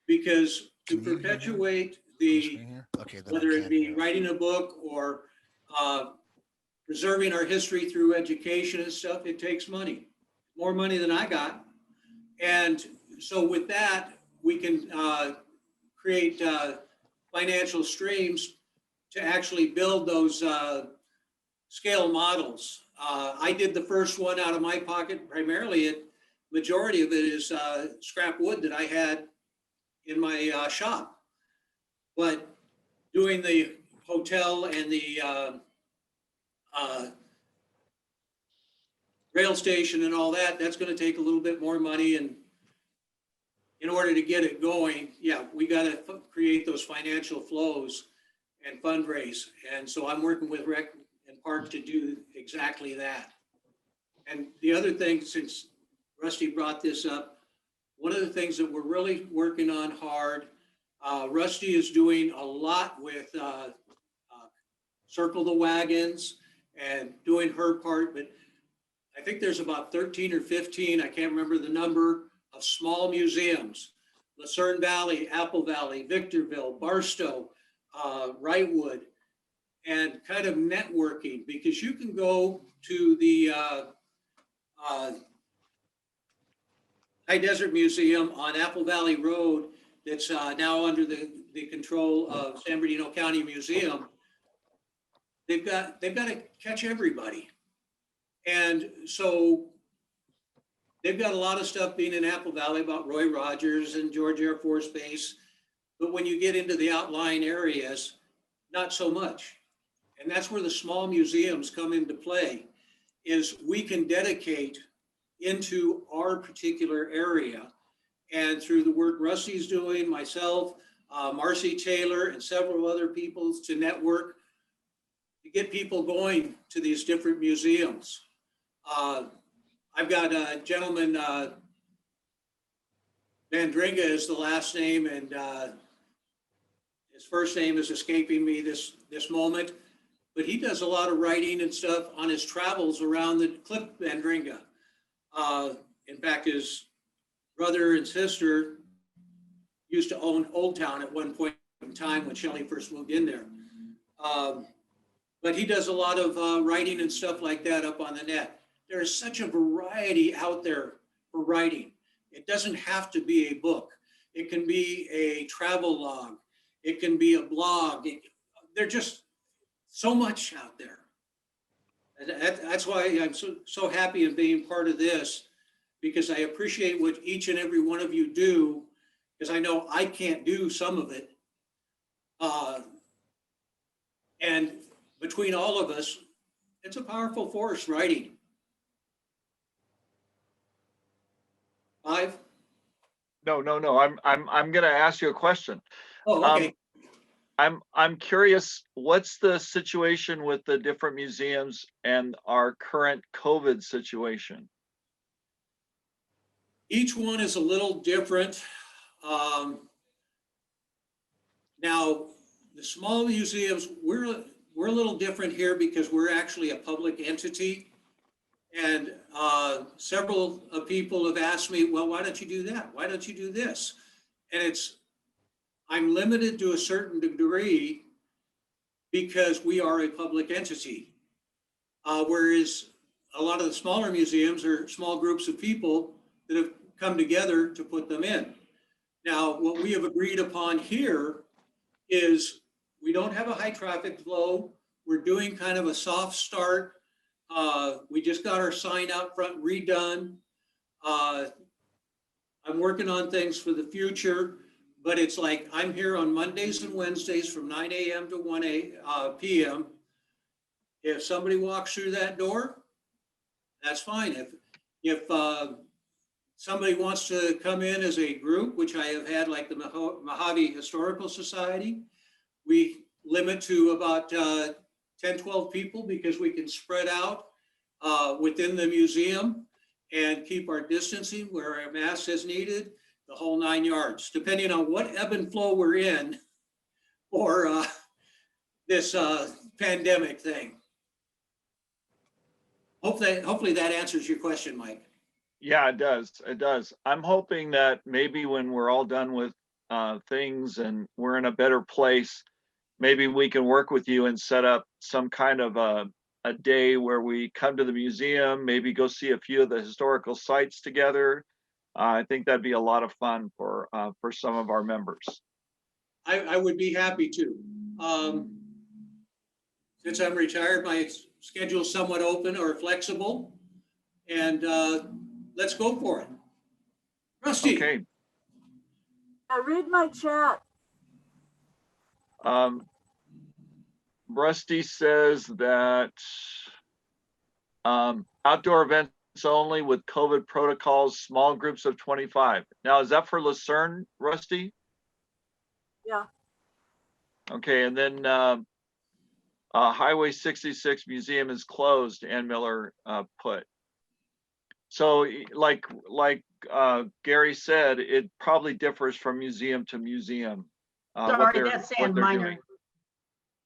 Because to Can you hear him perpetuate On the the, screen here? Okay, then I whether it can be hear. writing a book or preserving our history through education and stuff, it takes money, more money than I got. And so with that, we can create financial streams to actually build those scale models. I did the first one out of my pocket, primarily majority of it is scrap wood that I had in my shop. But doing the hotel and the rail station and all that, that's gonna take a little bit more money, and in order to get it going, yeah, we gotta create those financial flows and fundraise. And so I'm working with Rec and Park to do exactly that. And the other thing, since Rusty brought this up, one of the things that we're really working on hard, Rusty is doing a lot with Circle the Wagons and doing her part, but I think there's about 13 or 15, I can't remember the number, of small museums. Lucerne Valley, Apple Valley, Victorville, Barstow, Wrightwood, and kind of networking, because you can go to the High Desert Museum on Apple Valley Road that's now under the control of San Bernardino County Museum. They've got to catch everybody. And so they've got a lot of stuff being in Apple Valley about Roy Rogers and George Air Force Base. But when you get into the outlying areas, not so much. And that's where the small museums come into play, is we can dedicate into our particular area. And through the work Rusty's doing, myself, Marcy Taylor, and several other people to network, to get people going to these different museums. I've got a gentleman, Vandringa is the last name, and his first name is escaping me this moment, but he does a lot of writing and stuff on his travels around the Cliff Vandringa. In fact, his brother and sister used to own Old Town at one point in time when Shelley first moved in there. But he does a lot of writing and stuff like that up on the net. There is such a variety out there for writing. It doesn't have to be a book. It can be a travel log. It can be a blog. There's just so much out there. And that's why I'm so happy in being part of this, because I appreciate what each and every one of you do, because I know I can't do some of it. And between all of us, it's a powerful force, writing. 5? No. I'm going to ask you a question. Oh, okay. I'm curious, what's the situation with the different museums and our current COVID situation? Each one is a little different. Now, the small museums, we're a little different here because we're actually a public entity. And several people have asked me, well, why don't you do that? Why don't you do this? And I'm limited to a certain degree because we are a public entity. Whereas a lot of the smaller museums are small groups of people that have come together to put them in. Now, what we have agreed upon here is we don't have a high traffic flow. We're doing kind of a soft start. We just got our sign out front redone. I'm working on things for the future, but it's like I'm here on Mondays and Wednesdays from 9 a.m. to 1 p.m. If somebody walks through that door, that's fine. If somebody wants to come in as a group, which I have had, like the Mojave Historical Society, we limit to about 10, 12 people because we can spread out within the museum and keep our distancing, where our mask is needed, the whole 9 yards, depending on what ebb and flow we're in or this pandemic thing. Hopefully that answers your question, Mike. Yeah, it does. It does. I'm hoping that maybe when we're all done with things and we're in a better place, maybe we can work with you and set up some kind of a day where we come to the museum, maybe go see a few of the historical sites together. I think that'd be a lot of fun for some of our members. I would be happy to. Since I'm retired, my schedule's somewhat open or flexible, and let's go for it. Rusty. Okay. Read my chat. Rusty says that outdoor events only with COVID protocols, small groups of 25. Now, is that for Lucerne, Rusty? Yeah. Okay, and then Highway 66 Museum is closed, Ann Miller put. So like Gary said, it probably differs from museum to museum. Sorry, that's saying minor. Doing.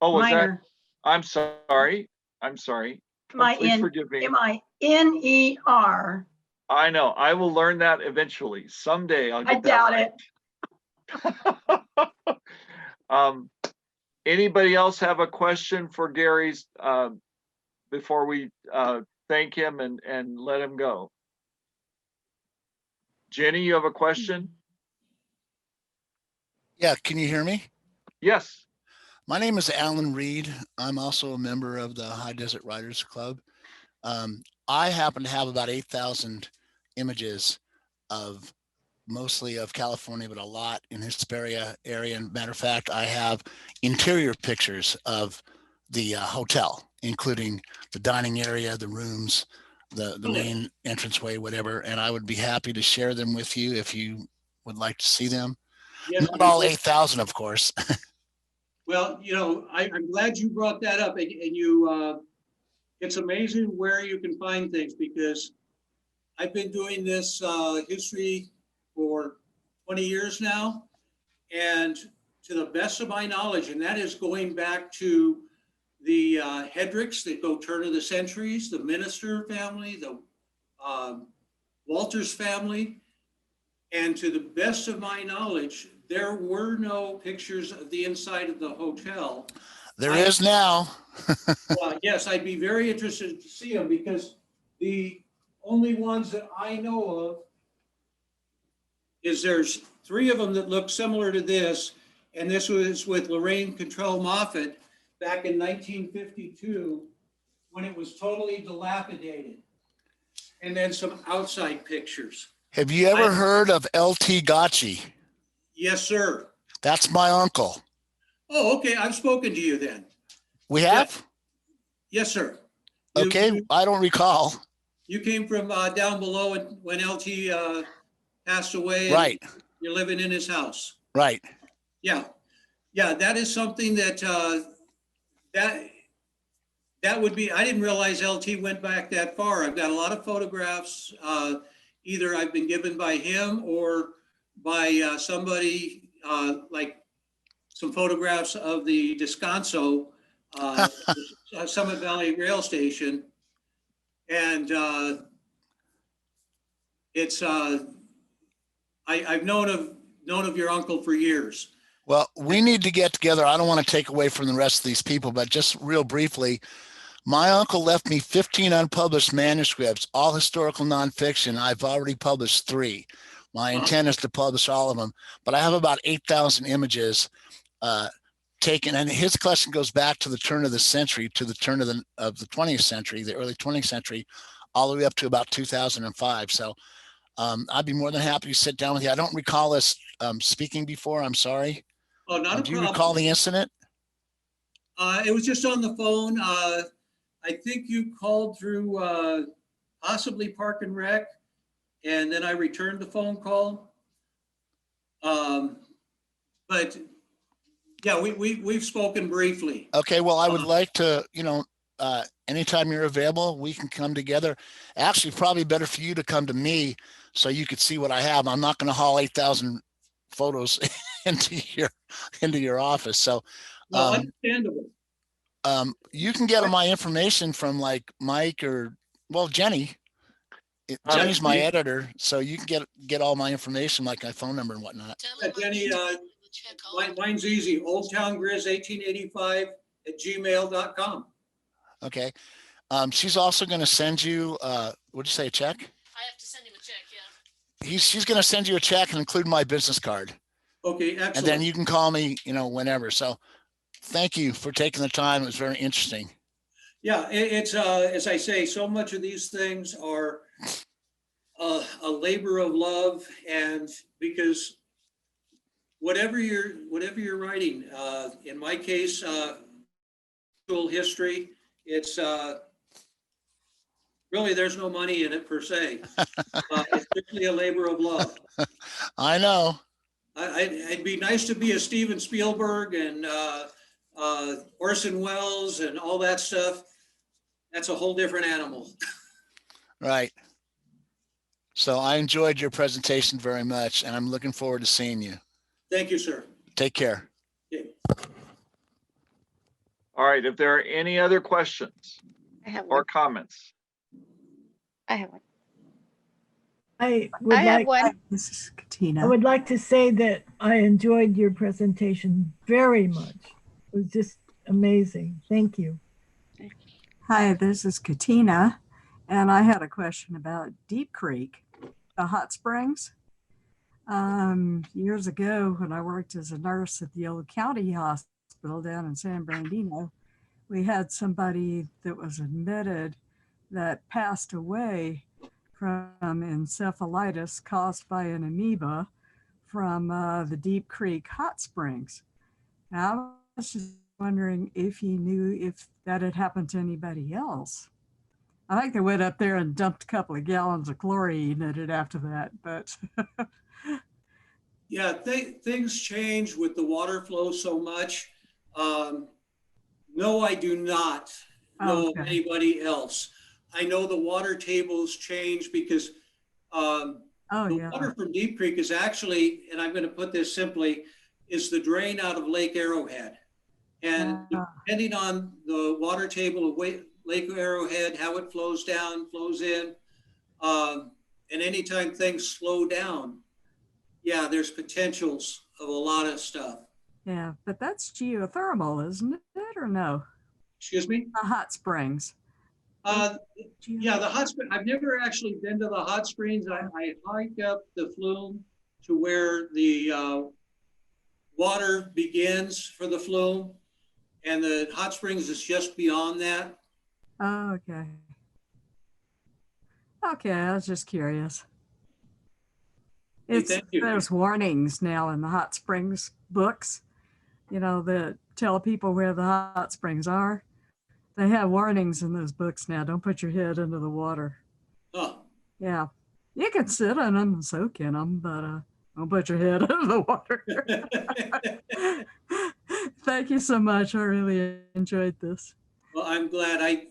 Oh, was Minor. that? I'm sorry. I'm sorry. Please forgive me. M-I-N-E-R. I know. I will learn that eventually. Someday I'll get I doubt it. Anybody else have a question for Gary's before we thank him and let him go? Jenny, you have a question? Yeah, can you hear me? Yes. My name is Alan Reed. I'm also a member of the High Desert Writers Club. I happen to have about 8,000 images of mostly of California, but a lot in Hesperia area. And matter of fact, I have interior pictures of the hotel, including the dining area, the rooms, the main entranceway, whatever. And I would be happy to share them with you if you would like to see them. Yes, not all 8,000, of course. Well, you know, I'm glad you brought that up, and you, it's amazing where you can find things, because I've been doing this history for 20 years now, and to the best of my knowledge, and that is going back to the Hedricks that go turn of the centuries, the Minister family, the Walters family, and to the best of my knowledge, there were no pictures of the inside of the hotel. There is now. Well, yes, I'd be very interested to see them, because the only ones that I know of is there's 3 of them that look similar to this. And this was with Lorraine Contrell Moffett back in 1952, when it was totally dilapidated. And then some outside pictures. Have you ever heard of L.T. Gotchi? Yes, sir. That's my uncle. Oh, okay. I've spoken to you then. We have? Yes, sir. Okay, I don't recall. You came from down below when LT passed away. Right. You're living in his house. Right. Yeah. Yeah, that is something that that would be, I didn't realize LT went back that far. I've got a lot of photographs. Either I've been given by him or by somebody, like some photographs of the Descanso Summit Valley Rail Station. And I've known of your uncle for years. Well, we need to get together. I don't want to take away from the rest of these people, but just real briefly, my uncle left me 15 unpublished manuscripts, all historical nonfiction. I've already published 3. My intent is to publish all of them, but I have about 8,000 images taken, and his collection goes back to the turn of the century, to the turn of the 20th century, the early 20th century, all the way up to about 2005. So I'd be more than happy to sit down with you. I don't recall us speaking before. I'm sorry. Oh, not a problem. Do you recall the incident? It was just on the phone. I think you called through possibly Park and Rec, and then I returned the phone call. But yeah, we've spoken briefly. Okay, well, I would like to, anytime you're available, we can come together. Actually, probably better for you to come to me so you could see what I have. I'm not going to haul 8,000 photos into your office. So No, understandable. You can get my information from like Mike or, well, Jenny. Jenny's my editor, so you can get all my information, like my phone number and whatnot. Jenny, mine's easy. oldtowngriz1885@gmail.com. Okay. She's also going to send you, what'd you say, a check? I have to send him a check, yeah. She's going to send you a check and include my business card. Okay, excellent. And then you can call me, whenever. So thank you for taking the time. It was very interesting. Yeah, it's as I say, so much of these things are a labor of love, and because whatever you're writing, in my case, history, it's really, there's no money in it per se. It's really a labor of love. I know. It'd be nice to be a Steven Spielberg and Orson Welles and all that stuff. That's a whole different animal. Right. So I enjoyed your presentation very much, and I'm looking forward to seeing you. Thank you, sir. Take care. Okay. All right, if there are any other questions I have or one. comments. I have one. I would I have like, one. This is Katina. I would like to say that I enjoyed your presentation very much. It was just amazing. Thank you. Hi, this is Katina, and I had a question about Deep Creek, the hot springs. Years ago, when I worked as a nurse at the old county hospital down in San Bernardino, we had somebody that was admitted that passed away from encephalitis caused by an amoeba from the Deep Creek hot springs. Now, I was just wondering if you knew if that had happened to anybody else. I think they went up there and dumped a couple of gallons of chlorine in it after that, but. Yeah, things change with the water flow so much. No, I do not know of anybody else. I know the water tables change because the water from Deep Creek is actually, and I'm going to put this simply, is the drain out of Lake Arrowhead. And depending on the water table of Lake Arrowhead, how it flows down, flows in, and anytime things slow down, yeah, there's potentials of a lot of stuff. Yeah, but that's geothermal, isn't it, or no? Excuse me? The hot springs. Yeah, the hot spring. I've never actually been to the hot springs. I hiked up the flume to where the water begins for the flume, and the hot springs is just beyond that. Oh, okay. Okay, I was just curious. Thank you. There's warnings now in the hot springs books, that tell people where the hot springs are. They have warnings in those books now. Don't put your head into the water. Oh. Yeah. You can sit in them and soak in them, but don't put your head into the water. Thank you so much. I really enjoyed this. Well, I'm glad. To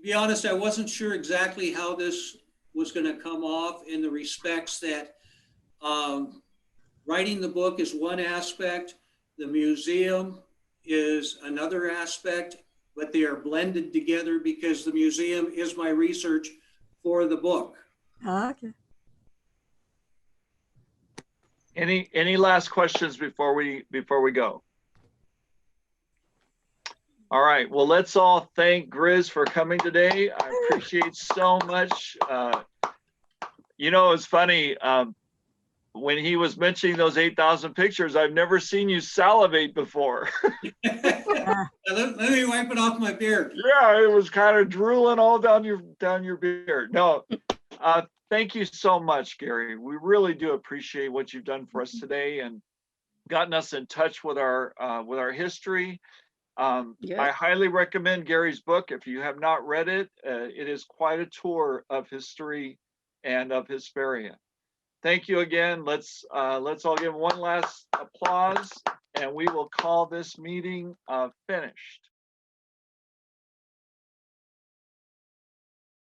be honest, I wasn't sure exactly how this was going to come off in the respects that writing the book is one aspect. The museum is another aspect, but they are blended together because the museum is my research for the book. Okay. Any last questions before we go? All right, well, let's all thank Griz for coming today. I appreciate so much. You know, it's funny, when he was mentioning those 8,000 pictures, I've never seen you salivate before. Let me wipe it off my beard. Yeah, it was kind of drooling all down your beard. No, thank you so much, Gary. We really do appreciate what you've done for us today and gotten us in touch with our history. I highly recommend Gary's book. If you have not read it, it is quite a tour of history and of Hesperia. Thank you again. Let's all give one last applause, and we will call this meeting finished.